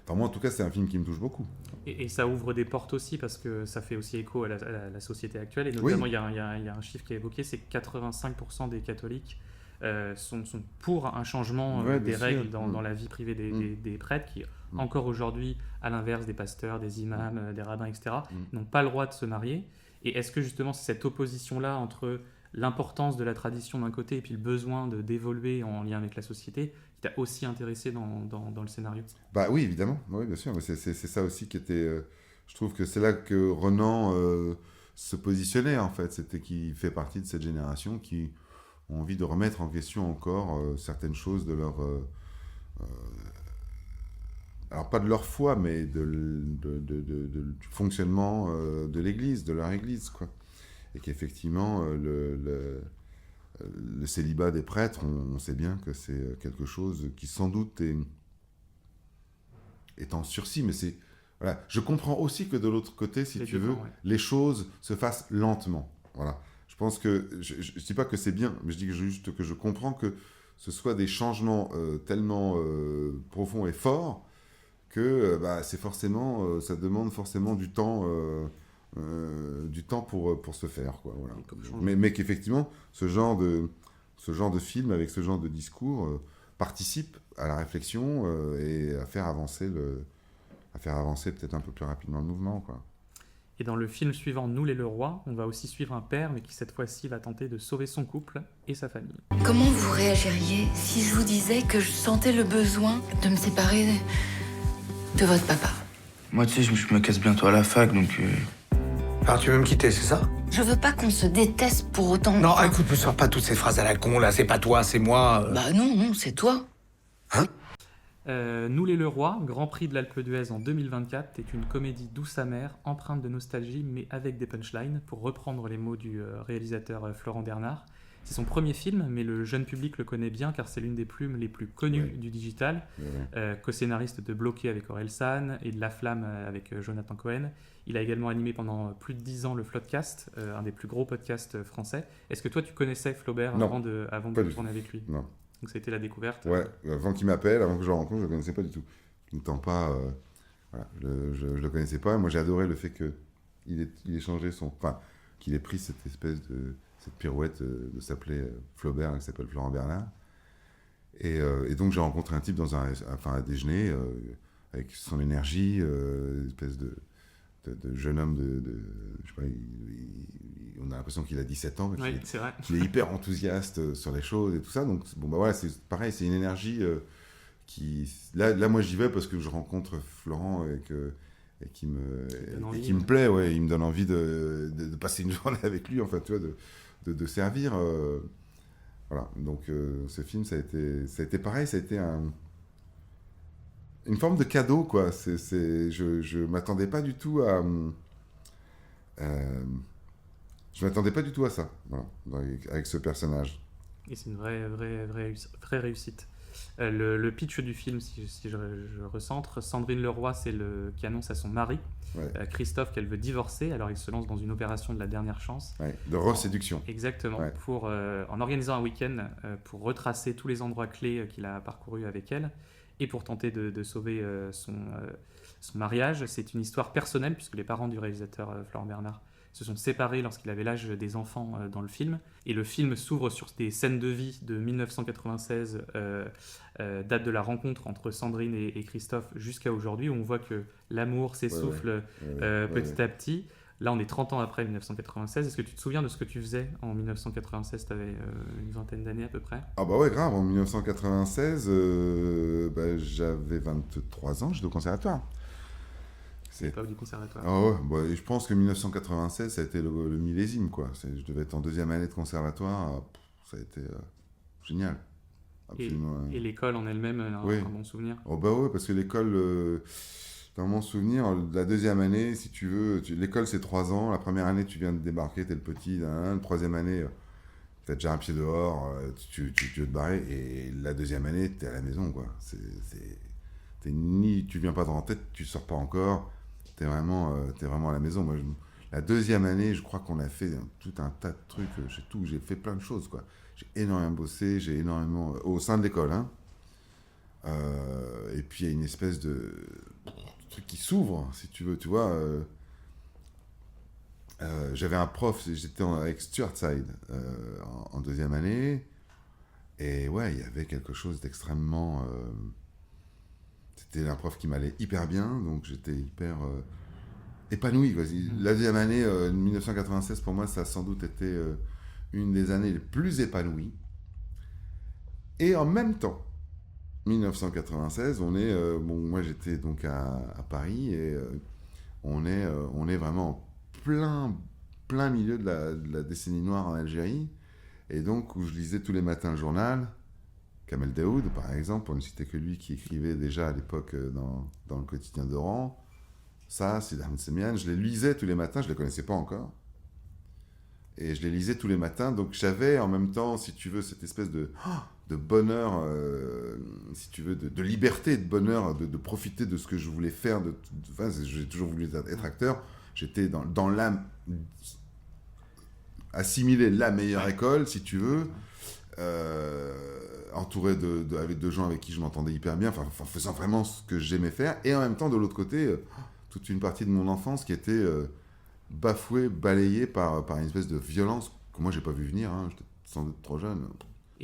Enfin, moi, en tout cas, c'est un film qui me touche beaucoup. Et ça ouvre des portes aussi, parce que ça fait aussi écho à la société actuelle, et notamment, il y a un chiffre qui est évoqué, c'est que 85% des catholiques sont pour un changement des règles dans la vie privée des prêtres, qui, encore aujourd'hui, à l'inverse des pasteurs, des imams, des rabbins, etc., n'ont pas le droit de se marier. Et est-ce que justement c'est cette opposition-là entre l'importance de la tradition d'un côté et puis le besoin d'évoluer en lien avec la société qui t'a aussi intéressé dans le scénario? Bah oui, évidemment, oui, bien sûr, mais c'est ça aussi qui était... je trouve que c'est là que Renan se positionnait, en fait. C'était qu'il fait partie de cette génération qui ont envie de remettre en question encore certaines choses de leur... alors pas de leur foi, mais du fonctionnement de l'Église, de leur Église, quoi. Et qu'effectivement, le célibat des prêtres, on sait bien que c'est quelque chose qui sans doute est en sursis, mais c'est... Voilà. Je comprends aussi que de l'autre côté, si tu veux, les choses se fassent lentement. Voilà. Je pense que... Je ne dis pas que c'est bien, mais je dis juste que je comprends que ce soit des changements tellement profonds et forts que c'est forcément, ça demande forcément du temps pour se faire, quoi. Voilà. Mais qu'effectivement, ce genre de film avec ce genre de discours participe à la réflexion et à faire avancer peut-être un peu plus rapidement le mouvement, quoi. Et dans le film suivant, Nous les Leroy, on va aussi suivre un père, mais qui cette fois-ci va tenter de sauver son couple et sa famille. Comment vous réagiriez si je vous disais que je sentais le besoin de me séparer de votre papa? Moi, tu sais, je me casse bientôt à la fac, donc... Alors tu veux me quitter, c'est ça? Je veux pas qu'on se déteste pour autant. Non, écoute, ne sors pas toutes ces phrases à la con, là. C'est pas toi, c'est moi. Bah non, c'est toi. Hein? Nous les Leroy, Grand Prix de l'Alpe d'Huez en 2024, est une comédie douce amère, empreinte de nostalgie, mais avec des punchlines, pour reprendre les mots du réalisateur Florent Bernard. C'est son premier film, mais le jeune public le connaît bien car c'est l'une des plumes les plus connues du digital. Co-scénariste de Bloqué avec Orelsan et de La Flamme avec Jonathan Cohen. Il a également animé pendant plus de 10 ans le Floodcast, un des plus gros podcasts français. Est-ce que toi tu connaissais Flaubert avant de tourner avec lui? Non. Donc ça a été la découverte? Ouais, avant qu'il m'appelle, avant que je le rencontre, je ne le connaissais pas du tout. Je ne tente pas... voilà, je le connaissais pas. Moi j'ai adoré le fait qu'il ait changé qu'il ait pris cette espèce de... cette pirouette de s'appeler Flaubert, qui s'appelle Florent Bernard. Et donc j'ai rencontré un type dans un déjeuner avec son énergie, une espèce de jeune homme je sais pas, on a l'impression qu'il a 17 ans, mais qu'il est hyper enthousiaste sur les choses et tout ça. Donc bon, voilà, c'est pareil, c'est une énergie qui... Là, moi j'y vais parce que je rencontre Florent et qui me plaît, ouais, il me donne envie de passer une journée avec lui, enfin, tu vois, de servir. Voilà, donc ce film, ça a été pareil, ça a été une forme de cadeau, quoi. Je m'attendais pas du tout à... je m'attendais pas du tout à ça, voilà, avec ce personnage. Et c'est une vraie réussite. Le pitch du film, si je recentre, Sandrine Leroy, c'est qui annonce à son mari, Christophe, qu'elle veut divorcer. Alors il se lance dans une opération de la dernière chance. De reséduction. Exactement, en organisant un week-end pour retracer tous les endroits clés qu'il a parcourus avec elle et pour tenter de sauver son mariage. C'est une histoire personnelle puisque les parents du réalisateur Florent Bernard se sont séparés lorsqu'il avait l'âge des enfants dans le film. Et le film s'ouvre sur des scènes de vie de 1996, date de la rencontre entre Sandrine et Christophe, jusqu'à aujourd'hui, où on voit que l'amour s'essouffle petit à petit. Là, on est 30 ans après 1996. Est-ce que tu te souviens de ce que tu faisais en 1996 ? Tu avais une vingtaine d'années à peu près. Ah bah ouais, grave. En 1996, j'avais 23 ans, j'étais au conservatoire. C'est l'époque du conservatoire. Ah ouais, bah, et je pense que 1996, ça a été le millésime, quoi. Je devais être en 2e année de conservatoire. Ça a été génial. Absolument. Et l'école en elle-même, un bon souvenir ? Oh bah ouais, parce que l'école... Dans mon souvenir, la 2e année, si tu veux, l'école c'est 3 ans, la première année tu viens de débarquer, t'es le petit, la 3e année, t'as déjà un pied dehors, tu veux te barrer, et la 2e année, t'es à la maison, quoi. Tu viens pas de rentrer, tu sors pas encore, t'es vraiment à la maison. Moi, la 2e année, je crois qu'on a fait tout un tas de trucs, j'ai fait plein de choses, quoi. J'ai énormément bossé, au sein de l'école, hein. Et puis il y a une espèce de truc qui s'ouvre, si tu veux, tu vois. J'avais un prof, j'étais avec Stuart Side en 2e année, et ouais, il y avait quelque chose d'extrêmement... c'était un prof qui m'allait hyper bien, donc j'étais hyper épanoui, quoi. La 2e année, 1996, pour moi, ça a sans doute été une des années les plus épanouies. Et en même temps, 1996, on est... moi j'étais donc à Paris, et on est vraiment en plein milieu de la décennie noire en Algérie, et donc où je lisais tous les matins le journal, Kamel Daoud par exemple, pour ne citer que lui, qui écrivait déjà à l'époque dans le quotidien d'Oran, ça, c'est Ahmed Semian, je les lisais tous les matins, je les connaissais pas encore, et je les lisais tous les matins, donc j'avais en même temps, si tu veux, cette espèce de bonheur, si tu veux, de liberté, de bonheur, de profiter de ce que je voulais faire. J'ai toujours voulu être acteur. J'étais dans l'âme, assimiler la meilleure école, si tu veux, entouré avec de gens avec qui je m'entendais hyper bien, en faisant vraiment ce que j'aimais faire. Et en même temps, de l'autre côté, toute une partie de mon enfance qui était bafouée, balayée par une espèce de violence que moi, j'ai pas vu venir. Hein. J'étais sans doute trop jeune.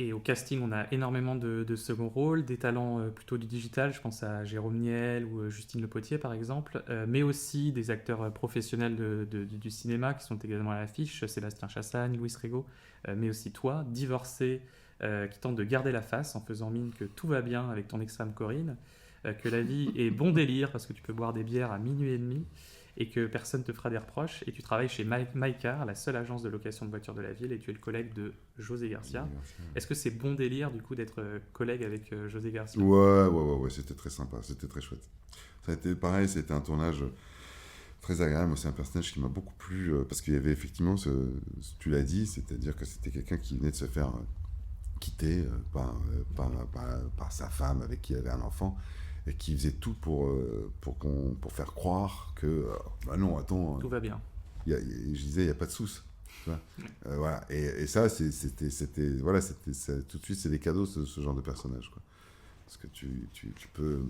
Et au casting, on a énormément de second rôles, des talents plutôt du digital, je pense à Jérôme Niel ou Justine Le Potier par exemple, mais aussi des acteurs professionnels du cinéma qui sont également à l'affiche, Sébastien Chassagne, Louis Rego, mais aussi toi, divorcé, qui tente de garder la face en faisant mine que tout va bien avec ton ex-femme Corinne, que la vie est bon délire parce que tu peux boire des bières à minuit et demi, et que personne ne te fera des reproches, et tu travailles chez MyCar, la seule agence de location de voitures de la ville, et tu es le collègue de José Garcia. Est-ce que c'est bon délire, du coup, d'être collègue avec José Garcia ? Ouais, c'était très sympa, c'était très chouette. Ça a été pareil, c'était un tournage très agréable. Moi, c'est un personnage qui m'a beaucoup plu, parce qu'il y avait effectivement, tu l'as dit, c'est-à-dire que c'était quelqu'un qui venait de se faire quitter par sa femme, avec qui il avait un enfant, et qui faisait tout pour faire croire que non, attends, tout va bien. Je disais, il n'y a pas de souce, tu vois. Voilà. Et ça, c'était tout de suite, c'est des cadeaux, ce genre de personnage, quoi. Parce que tu peux,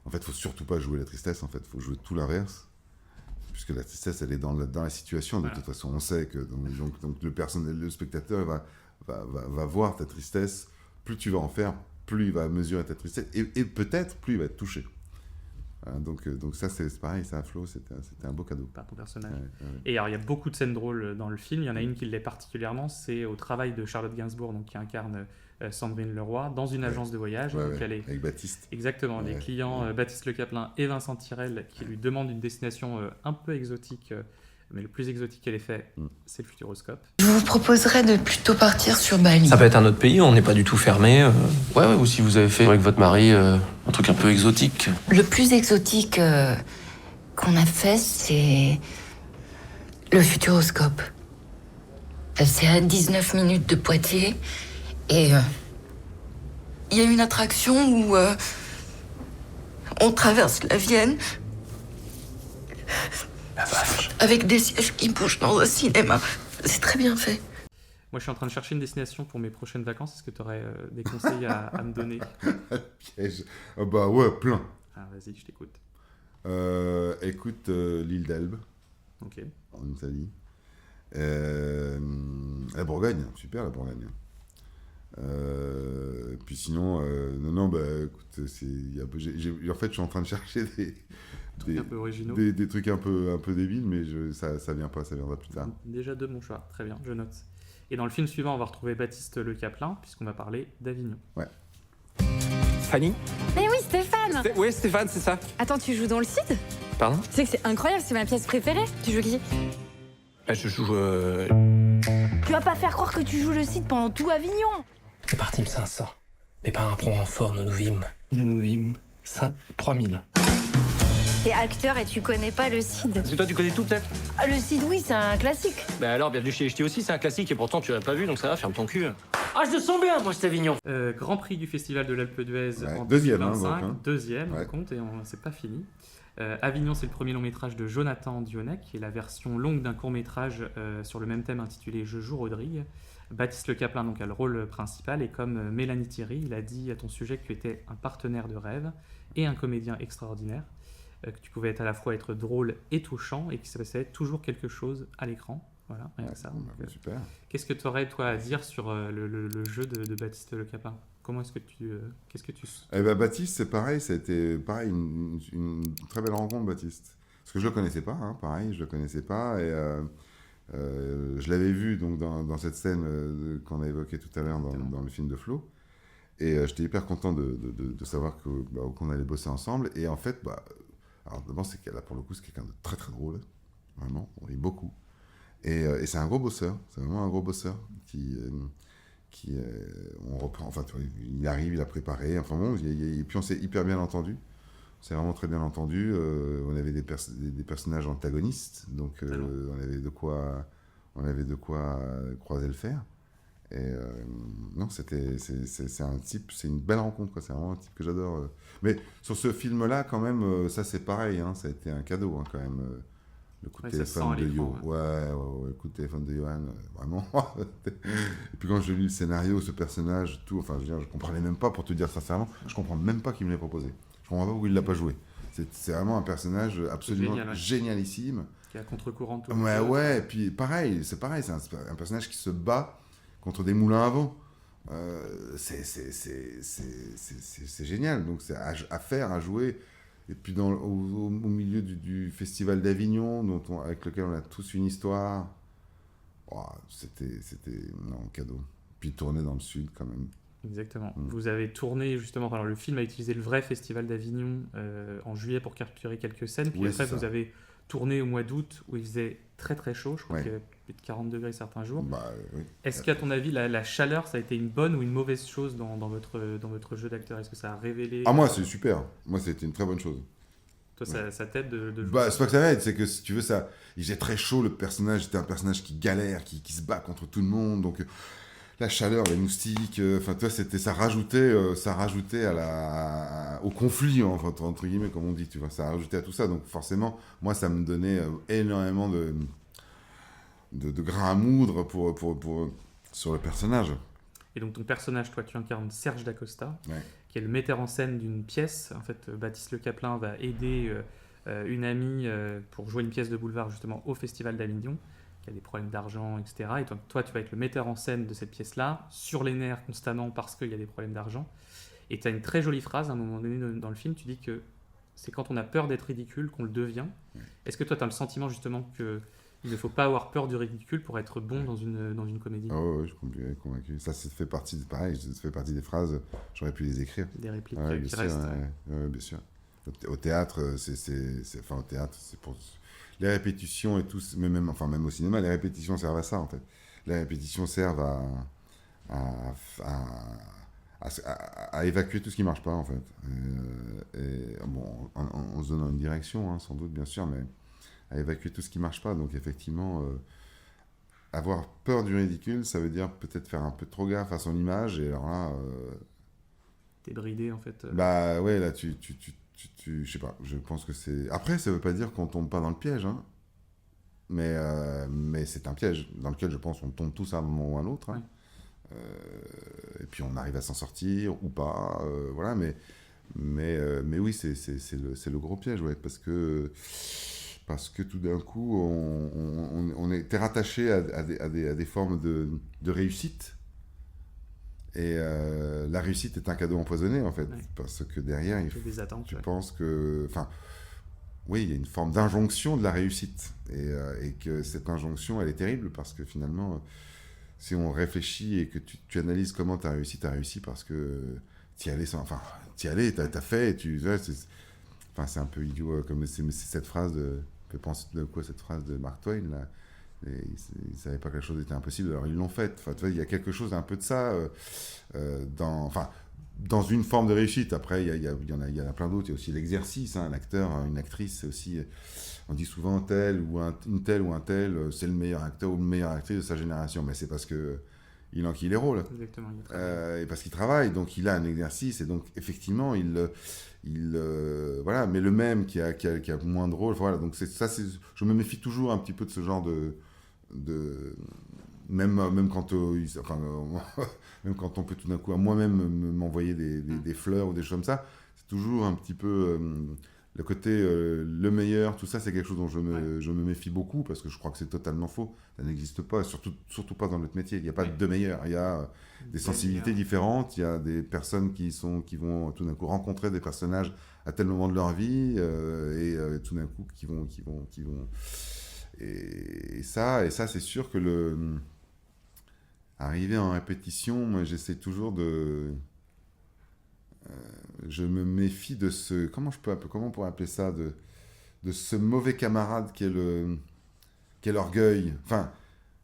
en fait, faut surtout pas jouer la tristesse, en fait, faut jouer tout l'inverse, puisque la tristesse, elle est dans la situation. De toute façon, on sait que donc le spectateur va voir ta tristesse. Plus tu vas en faire, plus il va mesurer ta tristesse, et peut-être plus il va être touché. Donc ça, c'est pareil, ça, Flo, c'était un beau cadeau. Par ton personnage. Ouais. Et alors, il y a beaucoup de scènes drôles dans le film. Il y en a une qui l'est particulièrement, c'est au travail de Charlotte Gainsbourg, donc, qui incarne Sandrine Leroy, dans une agence de voyage. Donc elle est... Avec Baptiste. Exactement, les clients Baptiste Le Caplin et Vincent Tirel qui lui demandent une destination un peu exotique, mais le plus exotique qu'elle ait fait, c'est le Futuroscope. Je vous proposerais de plutôt partir sur Bali. Ça peut être un autre pays, on n'est pas du tout fermé. Ouais, ou si vous avez fait avec votre mari un truc un peu exotique. Le plus exotique qu'on a fait, c'est le Futuroscope. C'est à 19 minutes de Poitiers, et il y a une attraction où on traverse la Vienne. La vache. Avec des sièges qui bougent dans un cinéma. C'est très bien fait. Moi, je suis en train de chercher une destination pour mes prochaines vacances. Est-ce que tu aurais des conseils à me donner ? Piège. Bah ouais, plein. Ah, vas-y, je t'écoute. Écoute, l'île d'Elbe. Ok. En Italie. La Bourgogne, super la Bourgogne. Puis sinon, non, bah écoute, en fait, je suis en train de chercher un peu originaux. Des trucs un peu débiles, mais ça vient pas, ça viendra plus tard. Déjà deux bons choix, très bien, je note. Et dans le film suivant, on va retrouver Baptiste Le Caplin, puisqu'on va parler d'Avignon. Ouais. Fanny? Mais oui, Stéphane! Oui, Stéphane, c'est ça. Attends, tu joues dans le Cid? Pardon? Tu sais que c'est incroyable, c'est ma pièce préférée. Tu joues qui? Je joue. Tu vas pas faire croire que tu joues le Cid pendant tout Avignon! C'est parti, 500. Mes parents prendront fort, nous vîmes. Nous vîmes. 3000. T'es acteur et tu connais pas le Cid. Parce que toi, tu connais tout, peut-être? Ah, le Cid, oui, c'est un classique. Bah alors, bienvenue chez HT aussi, c'est un classique, et pourtant, tu l'as pas vu, donc ça va, ferme ton cul. Ah, je te sens bien, moi, cet Avignon. Grand prix du Festival de l'Alpe d'Huez en deuxième, 2025. Deuxième, on compte, et c'est pas fini. Avignon, c'est le premier long métrage de Jonathan Dionnet, qui est la version longue d'un court métrage sur le même thème intitulé Je joue Rodrigue. Baptiste Le Caplin donc, a le rôle principal, et comme Mélanie Thierry, il a dit à ton sujet que tu étais un partenaire de rêve et un comédien extraordinaire, que tu pouvais à la fois être drôle et touchant, et qu'il se passait toujours quelque chose à l'écran. Voilà, rien que ça. Donc, super. Qu'est-ce que tu aurais, toi, à dire sur le jeu de Baptiste Le Caplin? Comment est-ce que qu'est-ce que tu... Eh ben, Baptiste, c'est pareil, ça a été pareil, une très belle rencontre, Baptiste. Parce que je le connaissais pas, hein, pareil, je le connaissais pas, et je l'avais vu donc dans cette scène qu'on a évoquée tout à l'heure dans le film de Flo, et j'étais hyper content de savoir qu'on allait bosser ensemble. Et en fait, alors d'abord, c'est qu'elle a pour le coup, c'est quelqu'un de très très drôle, vraiment, on rit beaucoup, et c'est un gros bosseur, c'est vraiment un gros bosseur on reprend, enfin il arrive, il a préparé, enfin bon, et puis on s'est hyper bien entendu. C'est vraiment très bien entendu. On avait des personnages antagonistes, donc on avait de quoi croiser le fer. Et non, c'est un type, c'est une belle rencontre, quoi. C'est vraiment un type que j'adore. Mais sur ce film-là, quand même, ça c'est pareil, hein, ça a été un cadeau, hein, quand même. Le coup de téléphone de Yo. Ouais, le coup de téléphone de Johan, vraiment. Et puis quand j'ai lu le scénario, ce personnage, tout, enfin, je comprenais même pas, pour te dire sincèrement, je comprends même pas qui me l'ait proposé. Je comprends pas pourquoi il l'a pas joué. C'est vraiment un personnage absolument génialissime. Qui est à contre-courant tout. Ouais, et puis pareil, c'est un personnage qui se bat contre des moulins à vent. C'est génial, donc c'est à faire, à jouer. Et puis au milieu du festival d'Avignon, avec lequel on a tous une histoire, c'était un cadeau. Puis tourner dans le sud quand même. Exactement. Vous avez tourné justement, alors le film a utilisé le vrai festival d'Avignon en juillet pour capturer quelques scènes, puis après vous avez tourné au mois d'août où il faisait très très chaud, je crois qu'il y avait plus de 40 degrés certains jours. Oui. Est-ce qu'à ton avis la chaleur ça a été une bonne ou une mauvaise chose dans votre jeu d'acteur? Est-ce que ça a révélé... Ah moi c'est super, moi c'était une très bonne chose. Toi ça t'aide de jouer? C'est pas que ça m'aide, c'est que si tu veux ça, il faisait très chaud, le personnage était un personnage qui galère, qui se bat contre tout le monde, donc la chaleur, les moustiques, enfin toi ça rajoutait au conflit, entre guillemets, comme on dit, tu vois, ça rajoutait à tout ça, donc forcément moi ça me donnait énormément de grains à moudre sur le personnage. Et donc ton personnage, toi tu incarnes Serge Dacosta, qui est le metteur en scène d'une pièce. En fait, Baptiste Le Caplin va aider une amie pour jouer une pièce de boulevard justement au Festival d'Avignon, qui a des problèmes d'argent, etc. Et toi, tu vas être le metteur en scène de cette pièce-là, sur les nerfs constamment parce qu'il y a des problèmes d'argent. Et tu as une très jolie phrase à un moment donné dans le film, tu dis que c'est quand on a peur d'être ridicule qu'on le devient. Est-ce que toi, tu as le sentiment justement qu'il ne faut pas avoir peur du ridicule pour être bon dans une comédie? Oui, je suis convaincu. Ça fait partie des phrases, j'aurais pu les écrire. Des répliques qui restent. Bien sûr. Au théâtre, c'est pour... Les répétitions et tout, mais même au cinéma, les répétitions servent à ça, en fait. Les répétitions servent à évacuer tout ce qui ne marche pas, en fait. En se donnant une direction, hein, sans doute, bien sûr, mais à évacuer tout ce qui ne marche pas. Donc, effectivement, avoir peur du ridicule, ça veut dire peut-être faire un peu trop gaffe à son image, et alors là... T'es bridé, en fait. Bah, ouais, là, je sais pas, je pense que c'est... Après, ça veut pas dire qu'on tombe pas dans le piège, hein. Mais c'est un piège dans lequel, je pense, on tombe tous à un moment ou à un autre. Hein. Et puis, on arrive à s'en sortir ou pas, voilà, mais oui, c'est le gros piège, ouais, parce que tout d'un coup, on était rattaché à des formes de réussite. Et la réussite est un cadeau empoisonné, en fait, parce que derrière, des attentes, tu penses que... Enfin, oui, il y a une forme d'injonction de la réussite, et que cette injonction, elle est terrible, parce que finalement, si on réfléchit et que tu analyses comment tu as réussi parce que tu y allais, t'as fait, et c'est un peu idiot, comme c'est cette phrase de... On peut penser de quoi cette phrase de Mark Twain, là. Et ils ne savaient pas que la chose était impossible, alors ils l'ont faite. Enfin, tu vois, il y a quelque chose un peu de ça dans une forme de réussite. Après, il y en a plein d'autres. Il y a aussi l'exercice. Un acteur, une actrice, c'est aussi... On dit souvent une telle ou un tel, c'est le meilleur acteur ou le meilleure actrice de sa génération. Mais c'est parce qu'il enquille les rôles. Exactement. Et parce qu'il travaille. Donc, il a un exercice. Et donc, effectivement, voilà, mais le même qui a moins de rôles. Voilà, donc je me méfie toujours un petit peu de ce genre de même quand même quand on peut tout d'un coup à moi-même m'envoyer des fleurs ou des choses comme ça, c'est toujours un petit peu le côté le meilleur, tout ça, c'est quelque chose dont je me méfie beaucoup, parce que je crois que c'est totalement faux. Ça n'existe pas, surtout pas dans notre métier. Il n'y a pas de meilleurs. Il y a des sensibilités différentes, il y a des personnes qui vont tout d'un coup rencontrer des personnages à tel moment de leur vie, et tout d'un coup qui vont et ça c'est sûr que arriver en répétition, moi j'essaie toujours je me méfie de ce, comment on pourrait appeler ça, de ce mauvais camarade qui est l'orgueil, enfin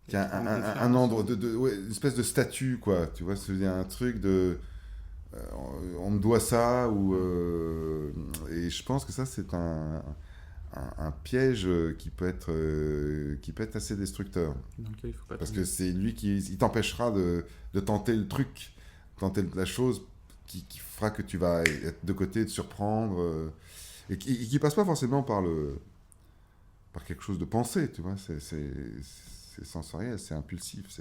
qui a un endroit une espèce de statut, quoi, tu vois, c'est un truc de on me doit ça, et je pense que ça c'est un piège qui peut être assez destructeur. Il faut pas parce que c'est lui il t'empêchera de tenter le truc, tenter la chose qui fera que tu vas être de côté, te surprendre, et qui passe pas forcément par quelque chose de pensé, tu vois, c'est sensoriel, c'est impulsif,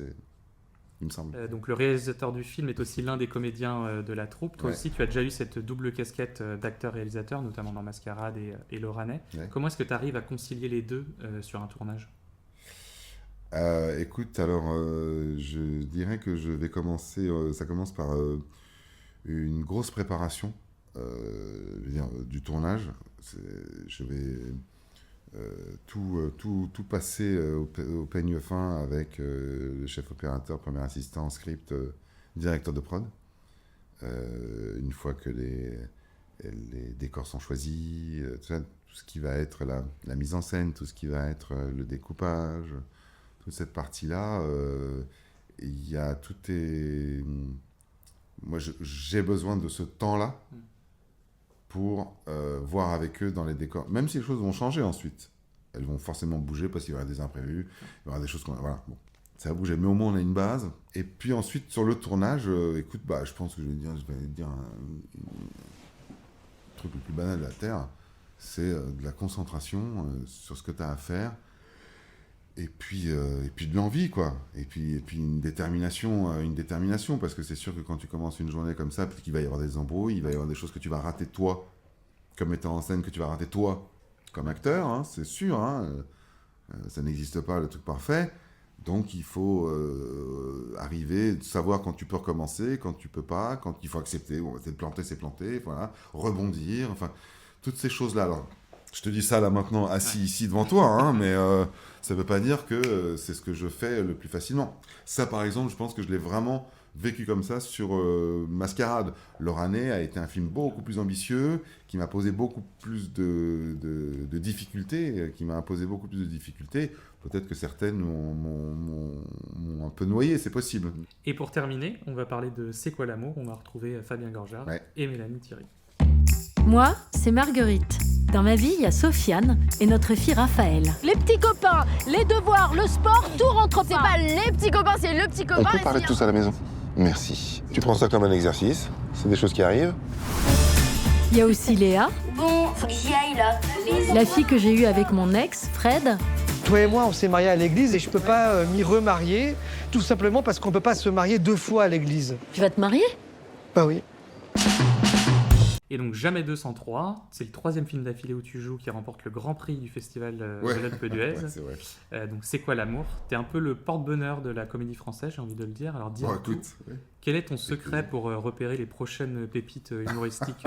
il me semble. Donc le réalisateur du film est aussi l'un des comédiens de la troupe. Toi aussi, tu as déjà eu cette double casquette d'acteur-réalisateur, notamment dans Mascarade et Le Rannais. Ouais. Comment est-ce que tu arrives à concilier les deux sur un tournage ? Écoute, alors je dirais que je vais commencer, ça commence par une grosse préparation du tournage. Je vais tout passer au peigne fin avec le chef opérateur, premier assistant, script, directeur de prod. Une fois que les décors sont choisis, tout ce qui va être la mise en scène, tout ce qui va être le découpage, toute cette partie-là, moi j'ai besoin de ce temps-là pour voir avec eux dans les décors, même si les choses vont changer ensuite. Elles vont forcément bouger parce qu'il y aura des imprévus, il y aura des choses voilà, bon, ça va bouger, mais au moins on a une base. Et puis ensuite sur le tournage, écoute, je pense que je vais dire un truc le plus banal de la Terre, c'est de la concentration sur ce que tu as à faire, et puis de l'envie, quoi, et puis une détermination, parce que c'est sûr que quand tu commences une journée comme ça, peut-être qu'il va y avoir des embrouilles, il va y avoir des choses que tu vas rater toi comme metteur en scène, que tu vas rater toi comme acteur, hein, c'est sûr, hein, ça n'existe pas le truc parfait, donc il faut arriver, savoir quand tu peux recommencer, quand tu peux pas, quand il faut accepter, bon, c'est planté, voilà, rebondir, enfin toutes ces choses là. Alors je te dis ça là maintenant assis ici devant toi, hein, mais ça ne veut pas dire que c'est ce que je fais le plus facilement. Ça, par exemple, je pense que je l'ai vraiment vécu comme ça sur Mascarade. Le Rannais a été un film beaucoup plus ambitieux, qui m'a posé beaucoup plus de difficultés, Peut-être que certaines m'ont un peu noyé, c'est possible. Et pour terminer, on va parler de C'est quoi l'amour ? On va retrouver Fabien Gorjard et Mélanie Thierry. Moi, c'est Marguerite. Dans ma vie, il y a Sofiane et notre fille Raphaël. Les petits copains, les devoirs, le sport, tout rentre pas. C'est pas les petits copains, c'est le petit copain. On peut parler de tout ça à la maison. Merci. Tu prends ça comme un exercice, c'est des choses qui arrivent. Il y a aussi Léa. Bon, faut que j'y aille là. La fille que j'ai eue avec mon ex, Fred. Toi et moi, on s'est mariés à l'église et je peux pas m'y remarier, tout simplement parce qu'on peut pas se marier 2 fois à l'église. Tu vas te marier ? Bah oui. Et donc Jamais 203, c'est le 3e film d'affilée où tu joues qui remporte le Grand Prix du festival Alpe d'Huez. Ouais, c'est vrai. Donc C'est quoi l'amour? T'es un peu le porte-bonheur de la comédie française, j'ai envie de le dire. Alors dis-moi tout. Ouais. Quel est ton secret pour repérer les prochaines pépites humoristiques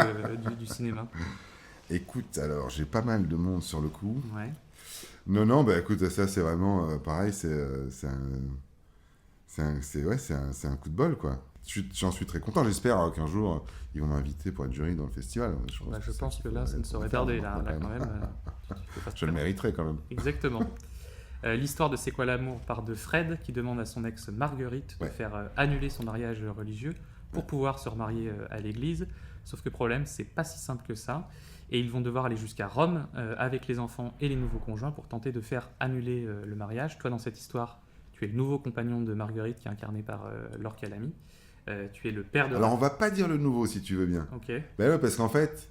du cinéma? Écoute, alors j'ai pas mal de monde sur le coup. Ouais. Non, bah écoute, ça c'est vraiment pareil, c'est un coup de bol, quoi. J'en suis très content. J'espère qu'un jour ils vont m'inviter pour être jury dans le festival. Je pense que là, ça ne saurait tarder, là quand même. Je le mériterais quand même. Exactement. L'histoire de C'est quoi l'amour part de Fred qui demande à son ex Marguerite de faire annuler son mariage religieux pour pouvoir se remarier à l'église. Sauf que le problème, c'est pas si simple que ça. Et ils vont devoir aller jusqu'à Rome avec les enfants et les nouveaux conjoints pour tenter de faire annuler le mariage. Toi, dans cette histoire, tu es le nouveau compagnon de Marguerite qui est incarné par Laure Calamy. Tu es le père de... Alors, on va pas dire le nouveau, si tu veux bien. Ok. Ben ouais, parce qu'en fait,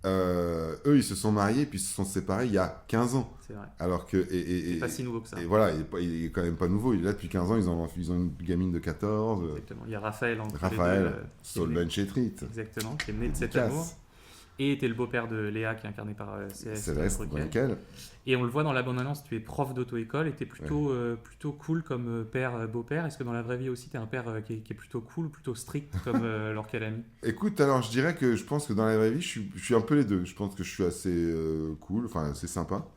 eux, ils se sont mariés puis ils se sont séparés il y a 15 ans. C'est vrai. Alors que... c'est pas si nouveau que ça. Et voilà, il est quand même pas nouveau. Il est là depuis 15 ans, ils ont une gamine de 14. Exactement. Il y a Raphaël entre Raphaël, les deux. Saul Chetrit. Exactement, qui est né de cet amour. Et t'es le beau-père de Léa qui est incarné par Céleste Brunkel. Et on le voit dans la bande-annonce, tu es prof d'auto-école et t'es plutôt cool comme père, beau-père. Est-ce que dans la vraie vie aussi t'es un père qui est plutôt cool, plutôt strict comme Laure Calamy? Écoute, alors je dirais que je pense que dans la vraie vie je suis un peu les deux. Je pense que je suis assez cool, enfin assez sympa.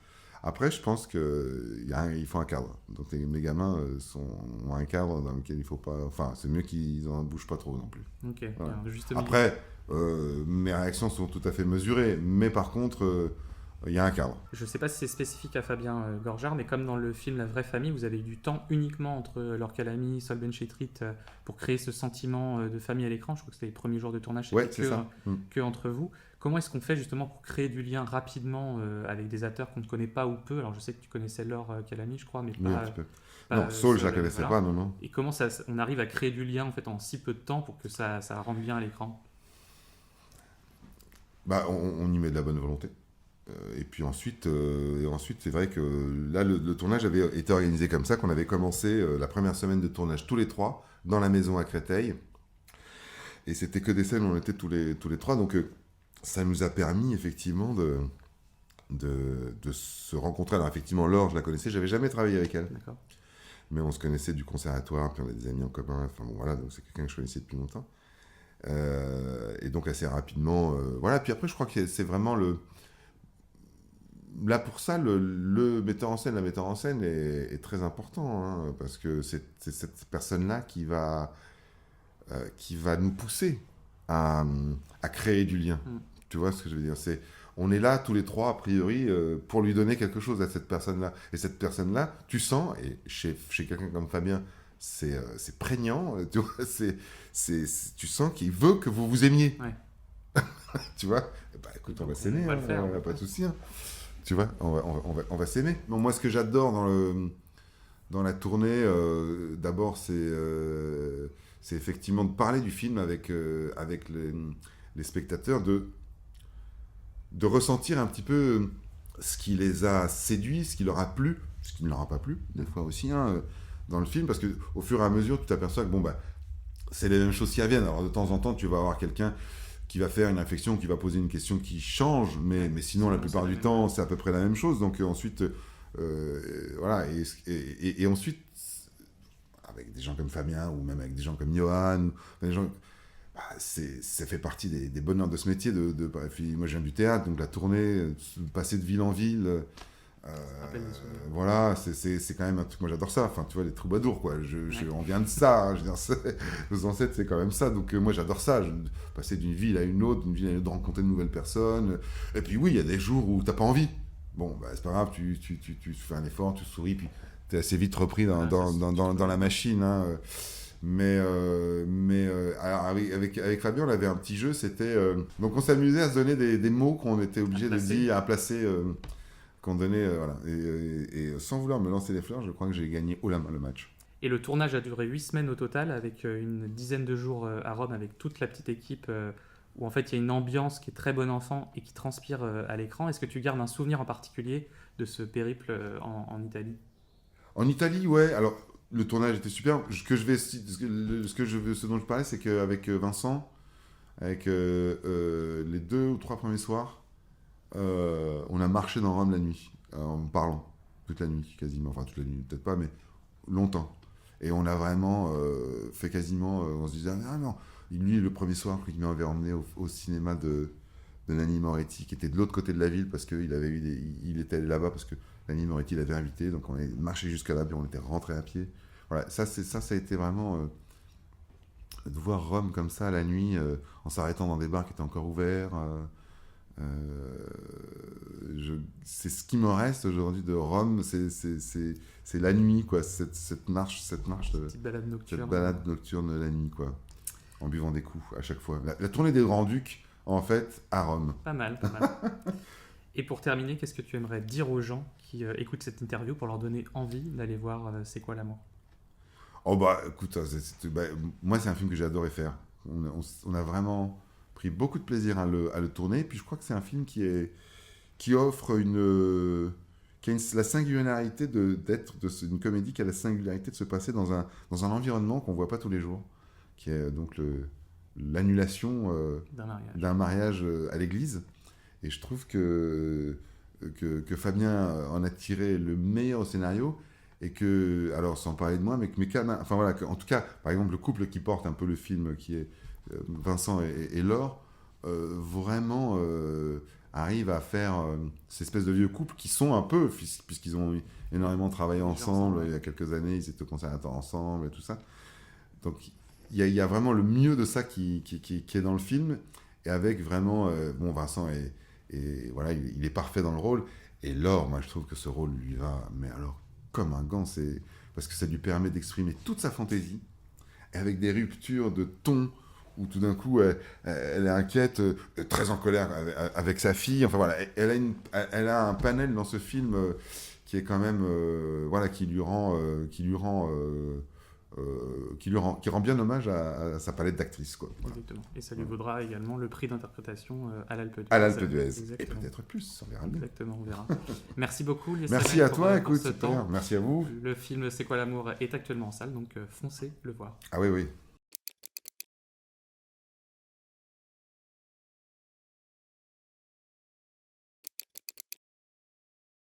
Après je pense qu'il faut un cadre. Donc mes gamins ont un cadre dans lequel il faut pas... Enfin c'est mieux qu'ils en bougent pas trop non plus. Ok, voilà. Justement. Après... mes réactions sont tout à fait mesurées, mais par contre, il y a un cadre. Je ne sais pas si c'est spécifique à Fabien Gorjard, mais comme dans le film La Vraie Famille, vous avez eu du temps uniquement entre Laure Calamy, Saul Chetrit pour créer ce sentiment de famille à l'écran. Je crois que c'était les premiers jours de tournage, c'était que entre vous. Comment est-ce qu'on fait justement pour créer du lien rapidement avec des acteurs qu'on ne connaît pas ou peu? Alors je sais que tu connaissais Laure Calamy, je crois, mais pas... Oui, non, Saul, je la connaissais pas, non. Et comment on arrive à créer du lien en fait en si peu de temps pour que ça rende bien à l'écran? Bah, on y met de la bonne volonté. Et puis ensuite, c'est vrai que là, le tournage avait été organisé comme ça, qu'on avait commencé la première semaine de tournage tous les trois, dans la maison à Créteil. Et c'était que des scènes où on était tous les trois. Donc ça nous a permis effectivement de se rencontrer. Alors effectivement, Laure, je la connaissais, j'avais jamais travaillé avec elle. D'accord. Mais on se connaissait du conservatoire, puis on a des amis en commun. Enfin bon, voilà, donc c'est quelqu'un que je connaissais depuis longtemps. Et donc assez rapidement, voilà. Puis après, je crois que c'est vraiment là pour ça, le metteur en scène, la metteur en scène est très important, hein, parce que c'est cette personne-là qui va nous pousser à créer du lien. Tu vois ce que je veux dire? On est là tous les trois, a priori, pour lui donner quelque chose à cette personne-là. Et cette personne-là, tu sens, et chez quelqu'un comme Fabien, c'est prégnant, tu vois, tu sens qu'il veut que vous vous aimiez. Ouais. Tu vois? Bah écoute, on va s'aimer, on va le faire, hein, pas de souci. Hein. Tu vois, on va s'aimer. Bon, moi, ce que j'adore dans la tournée, d'abord, c'est effectivement de parler du film avec les spectateurs, de ressentir un petit peu ce qui les a séduits, ce qui leur a plu, ce qui ne leur a pas plu, des fois aussi, hein, dans le film, parce qu'au fur et à mesure, tu t'aperçois que c'est les mêmes choses qui reviennent. Alors de temps en temps, tu vas avoir quelqu'un qui va faire une réflexion, qui va poser une question qui change, mais sinon, la plupart du temps, c'est à peu près la même chose. Donc ensuite, voilà, et ensuite, avec des gens comme Fabien, ou même avec des gens comme Johan, des gens... ça fait partie des bonheurs de ce métier. Moi, je viens du théâtre, donc la tournée, passer de ville en ville... voilà, c'est quand même un truc, moi j'adore ça, enfin tu vois, les troubadours quoi, on vient de ça, hein, je veux dire, nos ancêtres c'est quand même ça, donc moi j'adore ça, passer d'une ville à une autre, de rencontrer de nouvelles personnes, et puis oui, il y a des jours où t'as pas envie, bon c'est pas grave, tu fais un effort, tu souris, puis t'es assez vite repris dans la machine, hein. Mais alors avec Fabien on avait un petit jeu, c'était donc on s'amusait à se donner des mots qu'on était obligé de dire, à placer, qu'on donnait, voilà. Et sans vouloir me lancer des fleurs, je crois que j'ai gagné haut la main le match. Et le tournage a duré 8 semaines au total, avec une dizaine de jours à Rome, avec toute la petite équipe, où en fait il y a une ambiance qui est très bon enfant et qui transpire à l'écran. Est-ce que tu gardes un souvenir en particulier de ce périple en Italie? En Italie, ouais. Alors, le tournage était super. Ce dont je parlais, c'est qu'avec Vincent, avec les 2 ou 3 premiers soirs, on a marché dans Rome la nuit, en parlant, toute la nuit quasiment, enfin toute la nuit, peut-être pas, mais longtemps. Et on a vraiment fait quasiment, on se disait, ah non, lui le premier soir, il m'avait emmené au cinéma de Nanni Moretti, qui était de l'autre côté de la ville, parce qu'il avait il était allé là-bas, parce que Nanni Moretti l'avait invité, donc on est marché jusqu'à là, puis on était rentré à pied. Voilà, ça a été vraiment de voir Rome comme ça la nuit, en s'arrêtant dans des bars qui étaient encore ouverts. C'est ce qui me reste aujourd'hui de Rome, c'est la nuit, quoi, cette marche Petite balade nocturne. cette balade nocturne de la nuit, quoi, en buvant des coups à chaque fois. La tournée des Grands-Ducs, en fait, à Rome. Pas mal, pas mal. Et pour terminer, qu'est-ce que tu aimerais dire aux gens qui écoutent cette interview pour leur donner envie d'aller voir C'est quoi l'amour? Oh bah écoute, moi c'est un film que j'ai adoré faire. On a vraiment pris beaucoup de plaisir à le tourner. Puis je crois que c'est un film qui offre la singularité d'être une comédie qui a la singularité de se passer dans un environnement qu'on voit pas tous les jours, qui est donc l'annulation d'un mariage à l'église. Et je trouve que Fabien en a tiré le meilleur au scénario. Et que, alors sans parler de moi, enfin voilà, en tout cas, par exemple, le couple qui porte un peu le film, qui est Vincent et Laure, vraiment arrive à faire ces espèces de vieux couples qui sont un peu, puisqu'ils ont énormément travaillé ensemble, il y a quelques années, ils étaient au conservatoire ensemble et tout ça. Donc il y a vraiment le mieux de ça qui est dans le film, et avec vraiment, Vincent et voilà, il est parfait dans le rôle, et Laure, moi je trouve que ce rôle lui va, mais alors comme un gant, parce que ça lui permet d'exprimer toute sa fantaisie, avec des ruptures de ton, où tout d'un coup, elle est inquiète, très en colère avec sa fille, enfin voilà, elle a un panel dans ce film qui est quand même, qui rend bien hommage à sa palette d'actrices, quoi. Voilà. Exactement. Et ça lui vaudra également le prix d'interprétation à l'Alpe d'Huez. À l'Alpe d'Huez. Et peut-être plus, on verra bien. Exactement, on verra. Merci beaucoup, Lies. Merci à toi, écoute, super. Merci à vous. Le film C'est quoi l'amour est actuellement en salle, donc foncez le voir. Ah oui.